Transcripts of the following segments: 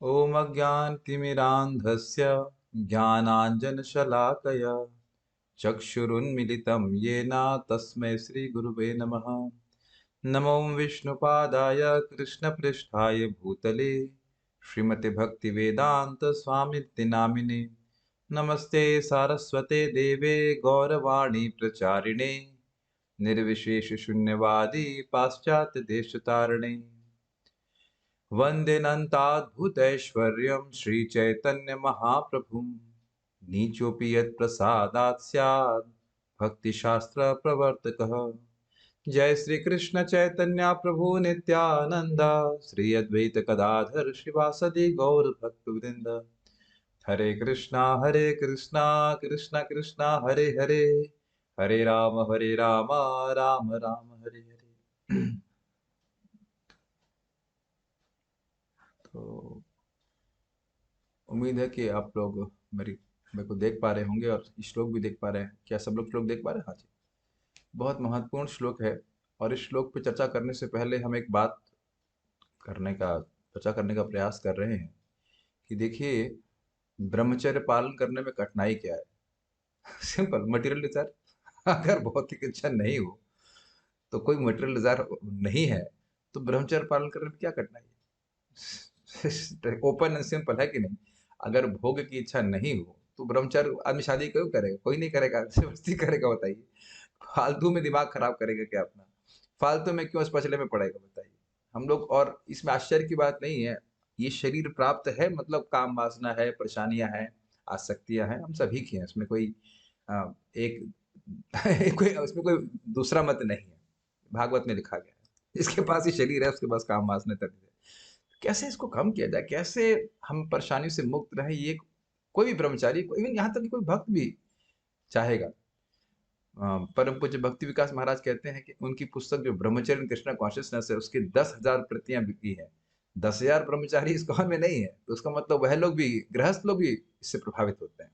ॐ अज्ञानतिमिरान्धस्य ज्ञानाञ्जनशलाकया चक्षुरुन्मिलितं येन तस्मै श्रीगुरुवे नमः। नमो विष्णुपादाय कृष्णपृष्ठाय भूतले श्रीमते भक्तिवेदान्त स्वामिति नमस्ते सारस्वते देवे गौरवाणी प्रचारिणे निर्विशेषशून्यवादी पाश्चात्यदेशतारिणे वन्देनन्ताद्भुतैश्वर्यं श्रीचैतन्यमहाप्रभुं नीचोऽपि यत्प्रसादात् स्यात् भक्तिशास्त्रप्रवर्तकः। जय श्री कृष्ण चैतन्य प्रभु नित्यानंद श्री अद्वैत गदाधर शिवासदि गौर भक्तवृंद। हरे कृष्णा कृष्णा कृष्णा हरे हरे, हरे राम राम राम हरे हरे। तो उम्मीद है कि आप लोग मेरे को देख पा रहे होंगे और श्लोक भी देख पा रहे हैं। क्या सब लोग श्लोक देख पा रहे हैं? हाँ जी। बहुत महत्वपूर्ण श्लोक है और इस श्लोक पे चर्चा करने से पहले हम एक बात करने का चर्चा करने का प्रयास कर रहे हैं कि देखिए, ब्रह्मचर्य पालन करने में कठिनाई क्या है। Simple, material desire. अगर भौतिक इच्छा नहीं हो तो कोई मटेरियल डिजायर नहीं है तो ब्रह्मचर्य पालन करने में क्या कठिनाई है। ओपन एंड सिंपल है कि नहीं। अगर भोग की इच्छा नहीं हो तो ब्रह्मचर्य आदमी शादी क्यों करेगा? कोई नहीं करेगा, जबरदस्ती करेगा बताइए। फालतू में दिमाग खराब करेगा क्या अपना? फालतू में क्यों इस पचड़े में पड़ेगा बताइए। हम लोग, और इसमें आश्चर्य की बात नहीं है। ये शरीर प्राप्त है मतलब काम वासना है, परेशानियां हैं, आसक्तियां हैं, हम सभी की हैं। इसमें कोई एक कोई उसमें कोई दूसरा मत नहीं है। भागवत में लिखा गया है, जिसके पास ये शरीर है उसके पास काम वासना तभी है। कैसे इसको कम किया जाए, कैसे हम परेशानी से मुक्त रहे, ये कोई भी ब्रह्मचारी, इवन यहाँ तक कि कोई भक्त भी चाहेगा। परम पूज्य भक्ति विकास महाराज कहते हैं कि उनकी पुस्तक जो ब्रह्मचर्य कृष्णा कॉन्शियसनेस है उसकी 10,000 प्रतियां बिकी है। 10,000 ब्रह्मचारी इस कौन में नहीं है, तो उसका मतलब वह लोग भी, गृहस्थ लोग भी इससे प्रभावित होते हैं।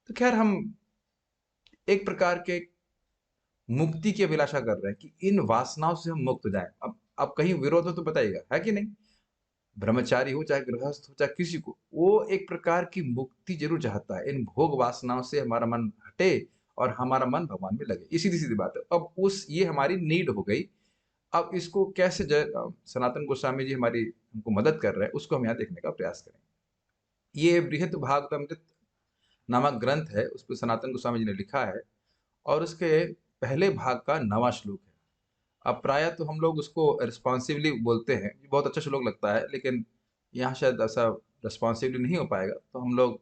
तो खैर, हम एक प्रकार के मुक्ति की अभिलाषा कर रहे हैं कि इन वासनाओं से हम मुक्त हो जाएं। अब कहीं विरोध हो तो बताइएगा, है कि नहीं। ब्रह्मचारी हो चाहे गृहस्थ हो चाहे किसी को, वो एक प्रकार की मुक्ति जरूर चाहता है। इन भोग वासनाओं से हमारा मन हटे और हमारा मन भगवान में लगे। इसी सीधी बात है। अब उस ये हमारी नीड हो गई। अब इसको कैसे सनातन गोस्वामी जी हमारी हमको मदद कर रहे हैं, उसको हम यहाँ देखने का प्रयास करें। ये बृहत भागवतमृत नामक ग्रंथ है, उस पर सनातन गोस्वामी जी ने लिखा है और उसके पहले भाग का 9वां श्लोक है। अब प्रायः तो हम लोग उसको रिस्पॉन्सिवली बोलते हैं, बहुत अच्छा श्लोक लगता है, लेकिन यहाँ शायद ऐसा रिस्पॉन्सिवली नहीं हो पाएगा, तो हम लोग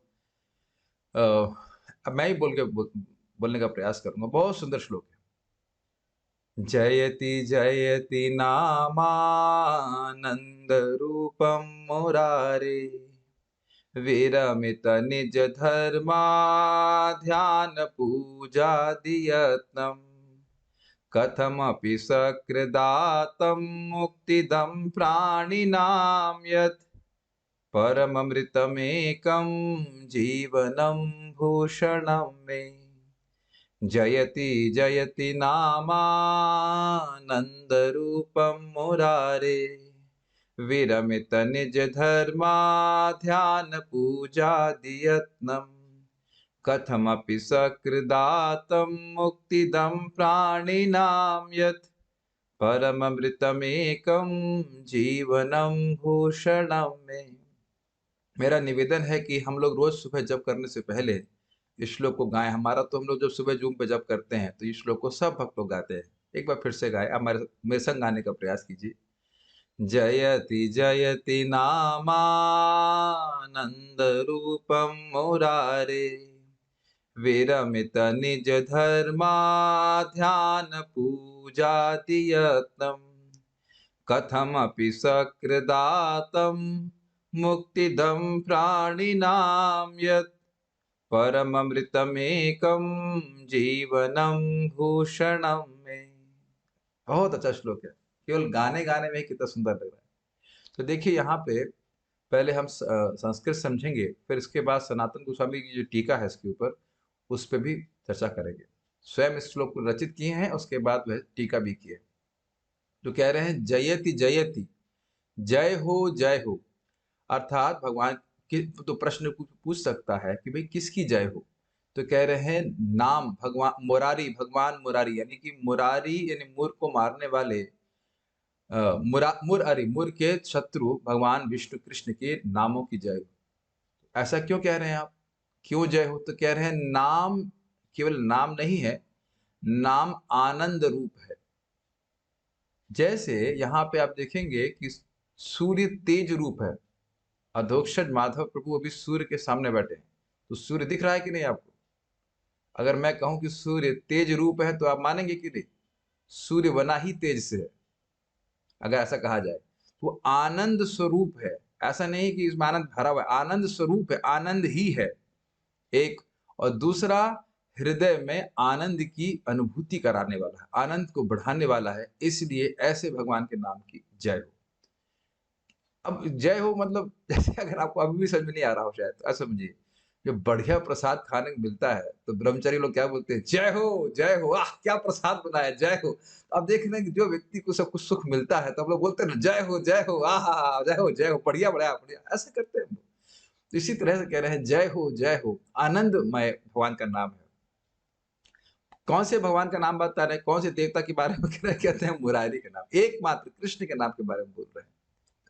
अब मैं ही बोलने का प्रयास करूंगा। बहुत सुंदर श्लोक है। जयति जयति नामानंद रूपम मुरारे, विरमित निज धर्मा ध्यान पूजा दियत्नम्, कथमपि सकृदातं मुक्तिदं प्राणिनां यत्, परममृतमेकं जीवनं भूषणं मे। जयति जयति नामानन्दरूपं मुरारे, विरमित निज धर्मा ध्यान पूजादियत्नम्, कथमपि सकृदातं मुक्तिदं प्राणिनां यत्, परममृतमेकं जीवनं भूषणं मे। मेरा निवेदन है कि हम लोग रोज सुबह जप करने से पहले इस श्लोक को गाएं। हमारा तो हम लोग जब सुबह जूम पे जप करते हैं तो इस श्लोक को सब भक्त लोग गाते हैं। एक बार फिर से गाएं। आप मेरे संग गाने का प्रयास कीजिए। जयति जयति नामानंद रूपम मुरारे, विरमित निज धर्मा ध्यान पूजाति यत्नम्, कथमपि सकृदातं मुक्तिदं प्राणिनां यत्, परममृतमेकं जीवनं भूषणं मे। बहुत अच्छा श्लोक है। केवल गाने गाने में ही कितना सुंदर लग रहा है। तो देखिए, यहाँ पे पहले हम संस्कृत समझेंगे, फिर इसके बाद सनातन गोस्वामी की जो टीका है इसके ऊपर, उस पर भी चर्चा करेंगे। स्वयं इस श्लोक को रचित किए हैं, उसके बाद वह टीका भी की है। जो कह रहे हैं, जयति जयति, जय हो जय हो। अर्थात भगवान की तो प्रश्न पूछ सकता है कि भाई किसकी जय हो? तो कह रहे हैं नाम भगवान मुरारी, भगवान मुरारी यानी कि मुरारी यानी मुर को मारने वाले मुर के शत्रु भगवान विष्णु कृष्ण के नामों की जय हो। ऐसा क्यों कह रहे हैं आप? क्यों जय हो? तो कह रहे हैं नाम केवल नाम नहीं है, नाम आनंद रूप है। जैसे यहाँ पे आप देखेंगे कि सूर्य तेज रूप है, अधोक्षज माधव प्रभु अभी सूर्य के सामने बैठे हैं, तो सूर्य दिख रहा है कि नहीं आपको? अगर मैं कहूं कि सूर्य तेज रूप है तो आप मानेंगे कि नहीं? सूर्य बना ही तेज से है, अगर ऐसा कहा जाए तो आनंद स्वरूप है। ऐसा नहीं कि इसमें आनंद भरा हुआ है, आनंद स्वरूप है, आनंद ही है एक। और दूसरा, हृदय में आनंद की अनुभूति कराने वाला है, आनंद को बढ़ाने वाला है, इसलिए ऐसे भगवान के नाम की जय हो। अब जय हो मतलब जैसे अगर आपको अभी भी समझ में नहीं आ रहा हो शायद, तो ऐसा समझिए, जब बढ़िया प्रसाद खाने को मिलता है तो ब्रह्मचारी लोग क्या बोलते हैं? जय हो, जय हो, आह क्या प्रसाद बना है, जय हो। तो अब देख रहे हैं कि जो व्यक्ति को सब कुछ सुख मिलता है तो हम लोग बोलते हैं ना, जय हो, जय हो, आहा, जय हो, जय हो, बढ़िया बढ़िया बढ़िया, ऐसे करते हैं हम लोग। तो इसी तरह से कह रहे हैं जय हो, आनंदमय भगवान का नाम है। कौन से भगवान का नाम बता रहे हैं? कौन से देवता के बारे में कह रहे हैं? कहते हैं मुरारी के नाम, एकमात्र कृष्ण के नाम के बारे में बोल रहे हैं।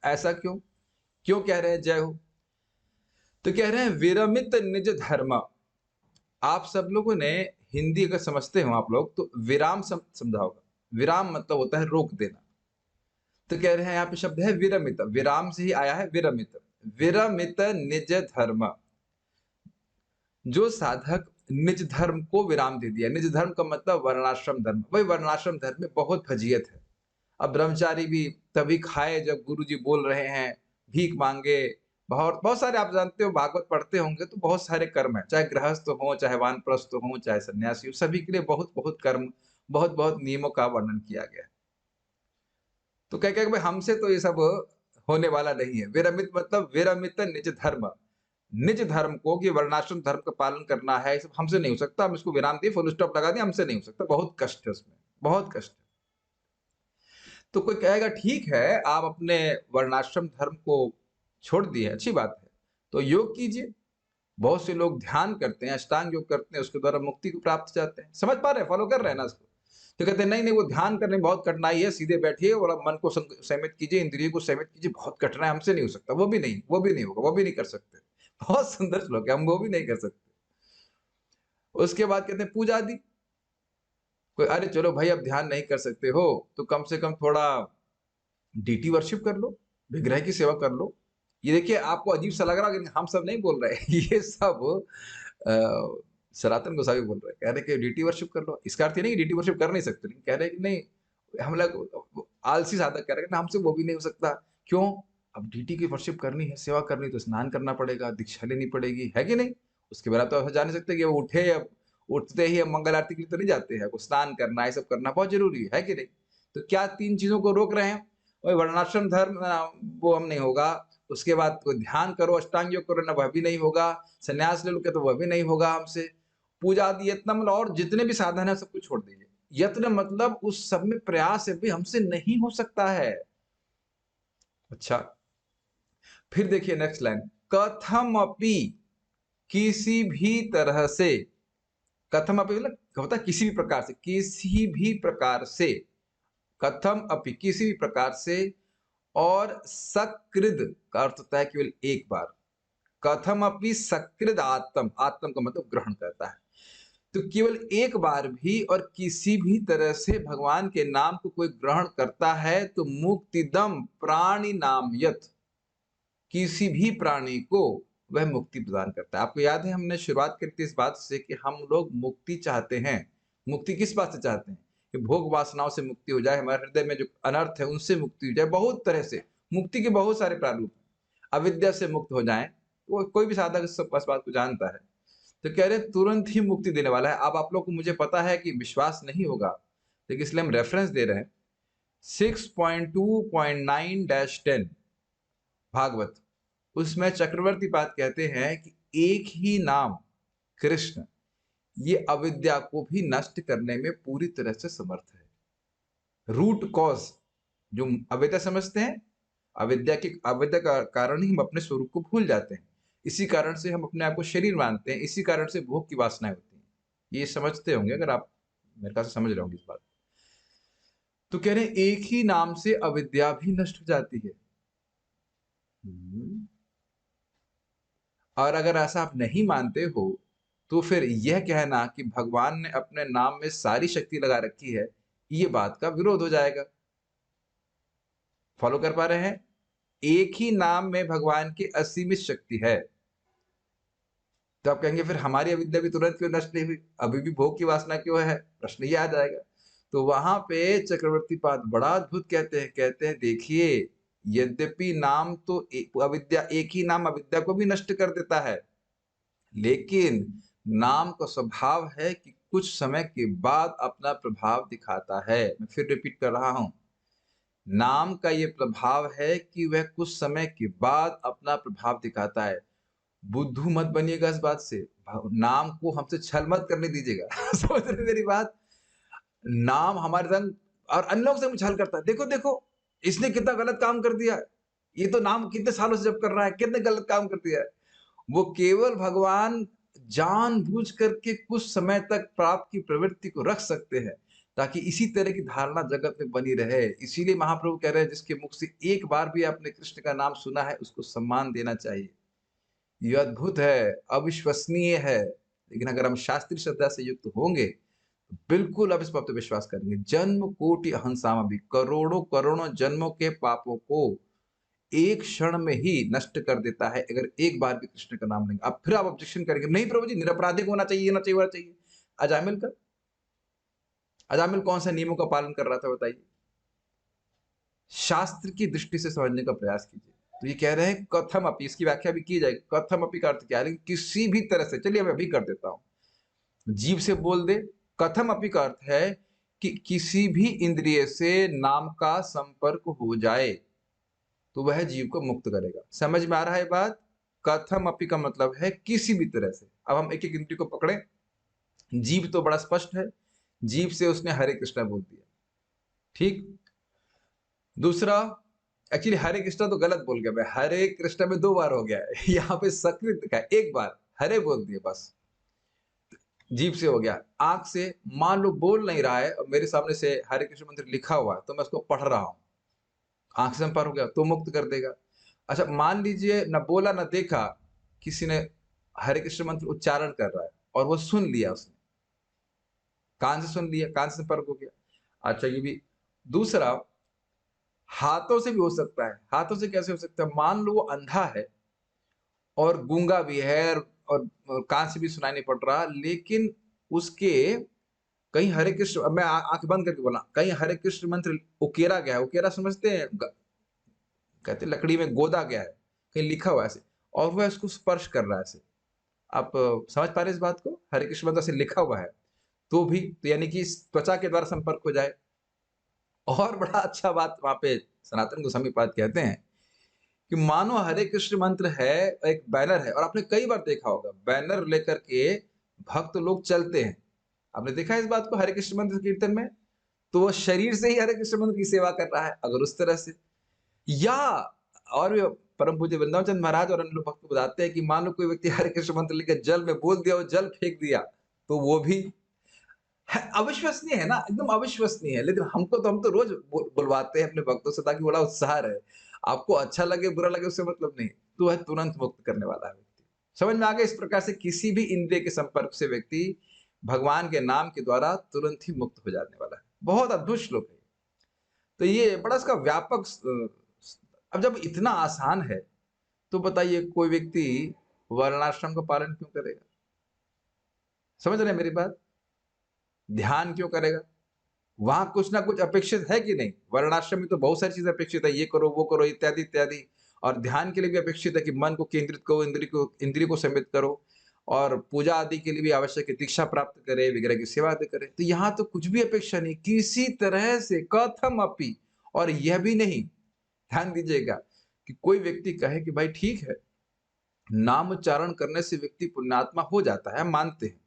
ऐसा क्यों? क्यों कह रहे हैं जय हो? तो कह रहे हैं विरमित निज धर्म। आप सब लोगों ने हिंदी अगर समझते हो आप लोग तो विराम समझा होगा। विराम मतलब होता है रोक देना। तो कह रहे हैं यहाँ पे शब्द है विरमित, विराम से ही आया है विरमित। विरमित निज धर्म, जो साधक निज धर्म को विराम दे दिया। निज धर्म का मतलब वर्णाश्रम धर्म, वही वर्णाश्रम धर्म में बहुत फजीयत है। अब ब्रह्मचारी भी तभी खाए जब गुरुजी बोल रहे हैं, भीख मांगे। बहुत बहुत सारे आप जानते हो, भागवत पढ़ते होंगे तो बहुत सारे कर्म है, चाहे गृहस्थ हो, चाहे वानप्रस्थ हो, चाहे सन्यासी हो, सभी के लिए बहुत बहुत कर्म, बहुत बहुत नियमों का वर्णन किया गया है। तो कह कह भाई हमसे तो ये सब होने वाला नहीं है। विरमित मतलब विरमित निज धर्म, निज धर्म को कि वर्णाश्रम धर्म का पालन करना है, ये सब हमसे नहीं हो सकता। हम इसको विराम दिए, फुल स्टॉप लगा दिए, हमसे नहीं हो सकता, बहुत कष्ट है उसमें, बहुत कष्ट है। तो कोई कहेगा ठीक है, आप अपने वर्णाश्रम धर्म को छोड़ दिए, अच्छी बात है, तो योग कीजिए। बहुत से लोग ध्यान करते हैं, अष्टांग योग करते हैं, उसके द्वारा मुक्ति को प्राप्त चाहते हैं। समझ पा रहे हैं? फॉलो कर रहे हैं ना इसको? तो कहते हैं नहीं नहीं, वो ध्यान करने में बहुत कठिनाई है, सीधे बैठिए और मन को संयमित कीजिए, इंद्रियों को संयमित कीजिए, बहुत कठिन है, हमसे नहीं हो सकता। वो भी नहीं, वो भी नहीं होगा, वो भी नहीं कर सकते। बहुत सुंदर श्लोक है, हम वो भी नहीं कर सकते। उसके बाद कहते हैं पूजा आदि। कोई अरे चलो भाई, अब ध्यान नहीं कर सकते हो तो कम से कम थोड़ा डीटी वर्शिप कर लो, विग्रह की सेवा कर लो। ये देखिए, आपको अजीब सा लग रहा है, लेकिन हम सब नहीं बोल रहे ये सब अ, सनातन गोसावी बोल रहे हैं, कह रहे कि डीटी वर्शिप कर लो। इसका अर्थ ये नहीं कि डीटी वर्शिप कर नहीं सकते, लेकिन कह रहे हैं कि नहीं, हम लोग आलसी साधक कह रहे हैं ना, हमसे वो भी नहीं हो सकता। क्यों? अब डीटी की वर्शिप करनी है, सेवा करनी, तो स्नान करना पड़ेगा, दीक्षा लेनी पड़ेगी, है कि नहीं? उसके बिना तो ऐसा जा नहीं सकते कि वो उठे, अब उठते ही अब मंगल आरती के लिए तो नहीं जाते हैं, वो स्नान करना, ये सब करना बहुत जरूरी है कि नहीं? तो क्या तीन चीजों को रोक रहे हैं? और वर्णाश्रम धर्म वो हम नहीं होगा। उसके बाद कोई ध्यान करो, अष्टांग योग करो ना, वह भी नहीं होगा। संन्यास ले लो के तो वह भी नहीं होगा हमसे। पूजा आदि यत्न मतलब और जितने भी साधन है सब कुछ छोड़ दीजिए। यत्न मतलब उस सब में प्रयास है भी हमसे नहीं हो सकता है। अच्छा, फिर देखिए नेक्स्ट लाइन, कथम अपि, किसी भी तरह से। कथम अपि मतलब होता है किसी भी प्रकार से, किसी भी प्रकार से। कथम अपि किसी भी प्रकार से। और सकृद का अर्थ होता है केवल एक बार। कथम अपि सकृद आत्म, आत्म का मतलब ग्रहण करता है। तो केवल एक बार भी और किसी भी तरह से भगवान के नाम को कोई ग्रहण करता है तो मुक्तिदम प्राणी नाम यत, किसी भी प्राणी को वह मुक्ति प्रदान करता है। आपको याद है हमने शुरुआत करी थी इस बात से कि हम लोग मुक्ति चाहते हैं। मुक्ति किस बात से चाहते हैं? कि भोग वासनाओं से मुक्ति हो जाए, हमारे हृदय में जो अनर्थ है उनसे मुक्ति हो जाए। बहुत तरह से मुक्ति के बहुत सारे प्रारूप हैं। अविद्या से मुक्त हो जाए, वो कोई भी साधक इस बात को जानता है। तो कह रहे तुरंत ही मुक्ति देने वाला है। अब आप लोग को मुझे पता है कि विश्वास नहीं होगा, लेकिन इसलिए हम रेफरेंस दे रहे हैं। 6.2.9-10 भागवत, उसमें चक्रवर्ती पाद कहते हैं कि एक ही नाम कृष्ण ये अविद्या को भी नष्ट करने में पूरी तरह से समर्थ है। रूट कॉज जो अविद्या समझते हैं, अविद्या का कारण ही हम अपने स्वरूप को भूल जाते हैं। इसी कारण से हम अपने आप को शरीर मानते हैं, इसी कारण से भोग की वासनाएं होती हैं। ये समझते होंगे, अगर आप मेरे ख्याल से समझ रहे होंगे इस बात। तो कह रहे हैं एक ही नाम से अविद्या भी नष्ट हो जाती है। हम्म। और अगर ऐसा आप नहीं मानते हो, तो फिर यह कहना कि भगवान ने अपने नाम में सारी शक्ति लगा रखी है, ये बात का विरोध हो जाएगा। फॉलो कर पा रहे हैं? एक ही नाम में भगवान की असीमित शक्ति है। तो आप कहेंगे फिर हमारी अविद्या भी तुरंत क्यों नष्ट नहीं हुई, अभी भी भोग की वासना क्यों है, प्रश्न ये आ जाएगा। तो वहां पे चक्रवर्ती पाद बड़ा अद्भुत कहते हैं देखिए, यद्यपि नाम तो अविद्या, एक ही नाम अविद्या को भी नष्ट कर देता है, लेकिन नाम का स्वभाव है कि कुछ समय के बाद अपना प्रभाव दिखाता है। मैं फिर रिपीट कर रहा हूं, नाम का ये प्रभाव है कि वह कुछ समय के बाद अपना प्रभाव दिखाता है। बुद्धू मत बनिएगा इस बात से, नाम को हमसे छल मत करने दीजिएगा। समझ रहे मेरी बात? नाम हमारे संग और अन्य लोग से छल करता है, देखो देखो इसने कितना गलत काम कर दिया है, ये तो नाम कितने सालों से जप कर रहा है, कितने गलत काम कर दिया है। वो केवल भगवान जानबूझ करके कुछ समय तक पाप की प्रवृत्ति को रख सकते हैं, ताकि इसी तरह की धारणा जगत में बनी रहे। इसीलिए महाप्रभु कह रहे हैं, जिसके मुख से एक बार भी आपने कृष्ण का नाम सुना है, उसको सम्मान देना चाहिए। ये अद्भुत है, अविश्वसनीय है। लेकिन अगर हम शास्त्रीय श्रद्धा से युक्त होंगे, तो बिल्कुल अब इस बात पे विश्वास करेंगे। जन्म कोटि अहंसाम भी, करोड़ों करोड़ों जन्मों के पापों को एक क्षण में ही नष्ट कर देता है, अगर एक बार भी कृष्ण का नाम लेंगे। अब फिर आप ऑब्जेक्शन करेंगे, नहीं प्रभु जी निरपराधिक होना चाहिए, होना चाहिए, होना चाहिए। अजामिल का, अजामिल कौन सा नियमों का पालन कर रहा था बताइए? शास्त्र की दृष्टि से समझने का प्रयास कीजिए। तो ये कह रहे हैं कथम अपि, इसकी व्याख्या भी की जाएगी। कथम अपि का अर्थ क्या है? लेकिन किसी भी तरह से, चलिए मैं अभी कर देता हूं, जीव से बोल दे। कथम अपि का अर्थ है कि किसी भी इंद्रिय से नाम का संपर्क हो जाए, तो वह जीव को मुक्त करेगा। समझ में आ रहा है बात? कथम अपि का मतलब है किसी भी तरह से। अब हम एक एक इंद्रिय को पकड़े। जीव तो बड़ा स्पष्ट है, जीव से उसने हरे कृष्णा बोल दिया, ठीक। दूसरा, एक्चुअली हरे कृष्णा तो गलत बोल गया मैं, हरे कृष्णा में 2 बार हो गया है। यहाँ पे सकृत दिखा है, एक बार हरे बोल दिए बस, जीभ से हो गया। आंख से मान लो बोल नहीं रहा है और मेरे सामने से हरे कृष्ण मंत्र लिखा हुआ है, तो मैं उसको पढ़ रहा हूं, आंख से संपर्क हो गया तो मुक्त कर देगा। अच्छा मान लीजिए न बोला न देखा, किसी ने हरे कृष्ण मंत्र उच्चारण कर रहा है और वो सुन लिया, उसने कान से सुन लिया, कान से संपर्क हो गया। अच्छा ये भी। दूसरा, हाथों से भी हो सकता है। हाथों से कैसे हो सकता है? मान लो वो अंधा है और गूंगा भी है और कान से भी सुनाई नहीं पड़ रहा, लेकिन उसके कहीं हरे कृष्ण, अब मैं आंख बंद करके बोला, कहीं हरे कृष्ण मंत्र उकेरा गया है। उकेरा समझते हैं? कहते हैं लकड़ी में गोदा गया है, कहीं लिखा हुआ है ऐसे, और वह उसको स्पर्श कर रहा है ऐसे। आप समझ पा रहे हैं इस बात को? हरे कृष्ण मंत्र से लिखा हुआ है तो भी, तो यानी कि इस त्वचा के द्वारा संपर्क हो जाए। और बड़ा अच्छा बात वहां पे सनातन गोस्वामी पाद कहते हैं कि मानो हरे कृष्ण मंत्र है, एक बैनर है, और आपने कई बार देखा होगा बैनर लेकर के भक्त लोग चलते हैं। आपने देखा है इस बात को हरे कृष्ण मंत्र कीर्तन में? तो वो शरीर से ही हरे कृष्ण मंत्र की सेवा कर रहा है, अगर उस तरह से। या और भी परम पूज्य वृंदावन चंद महाराज और अन्य लोग भक्त बताते हैं कि मान लो कोई व्यक्ति हरे कृष्ण मंत्र लेकर जल में बोल दिया और जल फेंक दिया, तो वो भी है, अविश्वसनीय है ना, एकदम अविश्वसनीय है। लेकिन हम तो रोज बुलवाते हैं अपने भक्तों से, ताकि बड़ा उत्साह रहे। आपको अच्छा लगे बुरा लगे उससे मतलब नहीं, तो वह तुरंत मुक्त करने वाला है व्यक्ति। समझ में आ गया? इस प्रकार से किसी भी इंद्रिय के संपर्क से व्यक्ति भगवान के नाम के द्वारा तुरंत ही मुक्त हो जाने वाला है। बहुत अद्भुत श्लोक है। तो ये बड़ा इसका व्यापक अब जब इतना आसान है, तो बताइए कोई व्यक्ति वर्णाश्रम का पालन क्यों करेगा? समझ रहे हैं मेरी बात? ध्यान क्यों करेगा? वहां कुछ ना कुछ अपेक्षित है कि नहीं? वर्णाश्रम में तो बहुत सारी चीजें अपेक्षित है, ये करो वो करो इत्यादि इत्यादि। और ध्यान के लिए भी अपेक्षित है कि मन को केंद्रित करो, इंद्रिय को संयमित करो, और पूजा आदि के लिए भी आवश्यक है दीक्षा प्राप्त करे, विग्रह की सेवा आदि करे। तो यहाँ तो कुछ भी अपेक्षा नहीं किसी तरह से, कथम अपि। और यह भी नहीं, ध्यान दीजिएगा, कि कोई व्यक्ति कहे कि भाई ठीक है, नाम उच्चारण करने से व्यक्ति पुण्यात्मा हो जाता है, मानते हैं,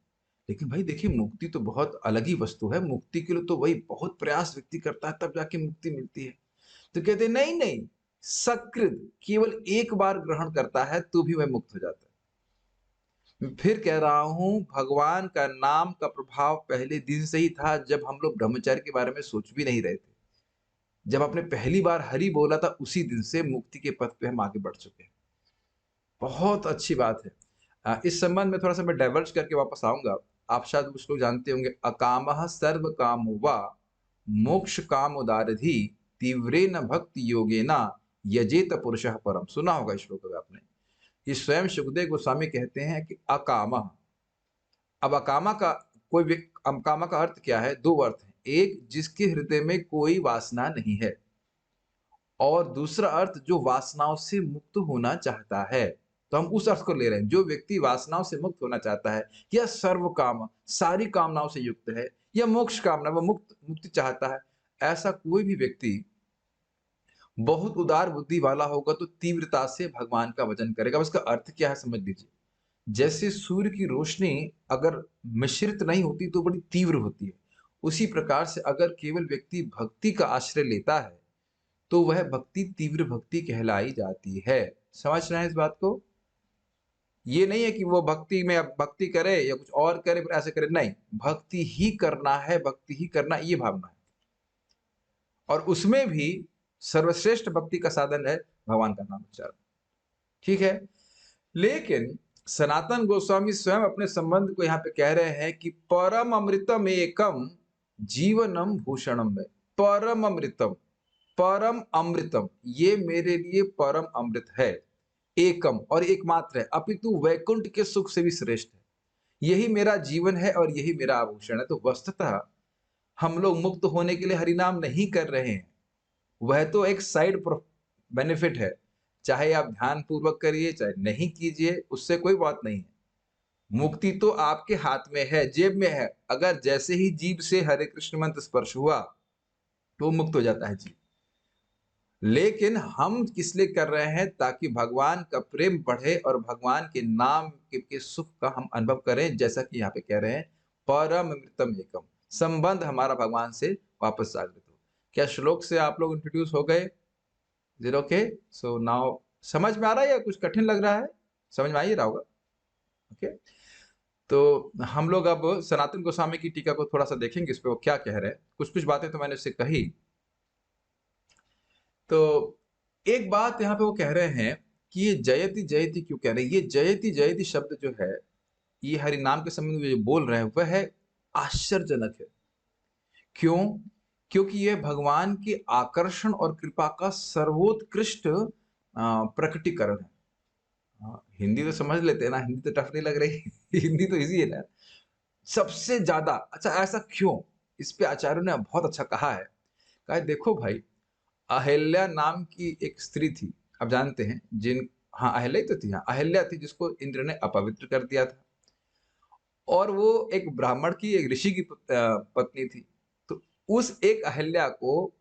लेकिन भाई देखिए मुक्ति तो बहुत अलग ही वस्तु है। मुक्ति के लिए तो वही बहुत प्रयास व्यक्ति करता है, तब जाके मुक्ति मिलती है। तो कहते हैं नहीं नहीं, सकृत केवल एक बार ग्रहण करता है तो भी वह मुक्त हो जाता है। मैं फिर कह रहा हूं, भगवान का नाम का प्रभाव पहले दिन से ही था, जब हम लोग ब्रह्मचर्य के बारे में सोच भी नहीं रहे थे। जब आपने पहली बार हरि बोला था, उसी दिन से मुक्ति के पथ पे हम आगे बढ़ चुके हैं। बहुत अच्छी बात है। इस संबंध में थोड़ा सा मैं डाइवर्ज करके वापस आऊंगा। आप शायद कुछ लोग जानते होंगे, अकामः सर्व कामो वा मोक्ष काम उदारधि तीव्रेन भक्ति योगेना यजेत पुरुषः परम। सुना होगा इस श्लोक को आपने। ये स्वयं सुखदेव गोस्वामी कहते हैं कि अकामः। अब अकामा का अकामा का अर्थ क्या है? दो अर्थ है। एक, जिसके हृदय में कोई वासना नहीं है, और दूसरा अर्थ, जो वासनाओं से मुक्त होना चाहता है। तो हम उस अर्थ को ले रहे हैं, जो व्यक्ति वासनाओं से मुक्त होना चाहता है, या सर्व काम, सारी कामनाओं से युक्त है, या मोक्ष कामना, वह मुक्ति चाहता है। ऐसा कोई भी व्यक्ति बहुत उदार बुद्धि वाला होगा तो तीव्रता से भगवान का भजन करेगा। उसका अर्थ क्या है समझ लीजिए। जैसे सूर्य की रोशनी अगर मिश्रित नहीं होती तो बड़ी तीव्र होती है, उसी प्रकार से अगर केवल व्यक्ति भक्ति का आश्रय लेता है तो वह भक्ति तीव्र भक्ति कहलाई जाती है। समझ रहे हैं इस बात को? ये नहीं है कि वो भक्ति में अब भक्ति करे या कुछ और करे फिर ऐसे करे, नहीं, भक्ति ही करना है, भक्ति ही करना, ये भावना है। और उसमें भी सर्वश्रेष्ठ भक्ति का साधन है भगवान का नाम उच्चारण। ठीक है, लेकिन सनातन गोस्वामी स्वयं अपने संबंध को यहाँ पे कह रहे हैं कि परम अमृतम एकम जीवनम भूषणम में। परम अमृतम, परम अमृतम, ये मेरे लिए परम अमृत है। एकम, और एकमात्र है, अपितु वैकुंठ के सुख से भी श्रेष्ठ है। यही मेरा जीवन है और यही मेरा आभूषण है। तो वस्तुतः हम लोग मुक्त होने के लिए हरिनाम नहीं कर रहे हैं, वह तो एक साइड बेनिफिट है। चाहे आप ध्यान पूर्वक करिए चाहे नहीं कीजिए, उससे कोई बात नहीं है। मुक्ति तो आपके हाथ में है, जेब में है। अगर जैसे ही जीभ से हरे कृष्ण मंत्र स्पर्श हुआ तो मुक्त हो जाता है जीव। लेकिन हम किस लिए कर रहे हैं? ताकि भगवान का प्रेम बढ़े और भगवान के नाम के सुख का हम अनुभव करें। जैसा कि यहाँ पे कह रहे हैं, परम अमृतम एकम, संबंध हमारा भगवान से वापस जागृत हो। क्या श्लोक से आप लोग इंट्रोड्यूस हो गए? Is it okay? So now समझ में आ रहा है या कुछ कठिन लग रहा है? समझ में आ ही रहा होगा। ओके, तो हम लोग अब सनातन गोस्वामी की टीका को थोड़ा सा देखेंगे, इस पे वो क्या कह रहे हैं। कुछ कुछ बातें तो मैंने उससे कही। तो एक बात यहाँ पे वो कह रहे हैं कि ये जयति जयति क्यों कह रहे हैं। ये जयति जयति शब्द जो है, ये हरि नाम के संबंध में जो बोल रहे हैं, वह है आश्चर्यजनक है। क्यों? क्योंकि यह भगवान के आकर्षण और कृपा का सर्वोत्कृष्ट प्रकटीकरण है। हिंदी तो समझ लेते हैं ना, हिंदी तो टफ नहीं लग रही हिंदी तो इजी है ना सबसे ज्यादा। अच्छा, ऐसा क्यों? इस पे आचार्यों ने बहुत अच्छा कहा है। कहा है, देखो भाई, अहिल्या नाम की एक स्त्री थी, आप जानते हैं जिन, हाँ अहिल्या ही तो थी, हाँ अहिल्या थी, जिसको इंद्र ने अपवित्र कर दिया था। और वो एक ब्राह्मण की, एक ऋषि की पत्नी थी। तो उस एक अहिल्या को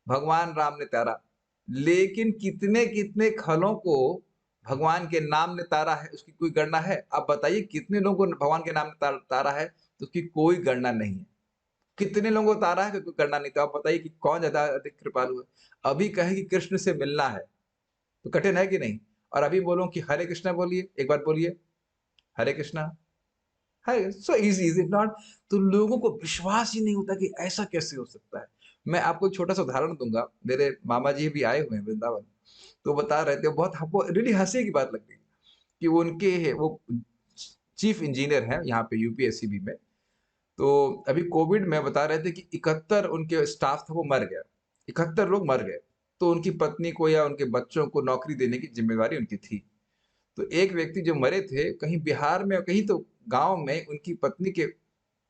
भगवान राम ने तारा। लेकिन कितने कितने खलों को भगवान के नाम ने तारा है, उसकी कोई गणना है? आप बताइए, कितने लोगों को भगवान के नाम ने तारा है? तो उसकी कोई गणना नहीं है। कितने लोगों को तारा है कि कोई गणना नहीं। तो आप बताइए कि कौन ज्यादा अधिक कृपालु है? अभी कहे कि कृष्ण से मिलना है तो कठिन है कि नहीं? और अभी बोलो कि हरे कृष्णा बोलिए, एक बार बोलिए हरे कृष्णा, है so easy, is it not? तो लोगों को विश्वास ही नहीं होता कि ऐसा कैसे हो सकता है। मैं आपको एक छोटा सा उदाहरण दूंगा। मेरे मामा जी भी आए हुए हैं वृंदावन, तो बता रहे थे, बहुत हमको रियली हंसी की बात लग गई कि वो चीफ इंजीनियर हैं यहाँ पे यूपीएससीबी में। तो अभी कोविड में बता रहे थे कि 71 उनके स्टाफ था वो मर गया, 71 लोग मर गए। तो उनकी पत्नी को या उनके बच्चों को नौकरी देने की जिम्मेवारी उनकी थी। तो एक व्यक्ति जो मरे थे, कहीं बिहार में, कहीं तो गांव में, उनकी पत्नी के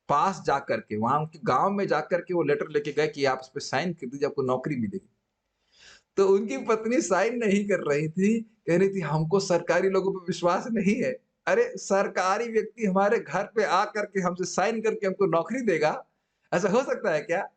पास जाकर के, वहां उनके गांव में जाकर के वो लेटर लेके गए कि आप इस पे साइन कर दीजिए, आपको नौकरी मिलेगी। तो उनकी पत्नी साइन नहीं कर रही थी, कह रही थी हमको सरकारी लोगों पे विश्वास नहीं है। अरे सरकारी व्यक्ति हमारे घर पे आकर के हमसे साइन करके हमको नौकरी देगा, ऐसा हो सकता है क्या?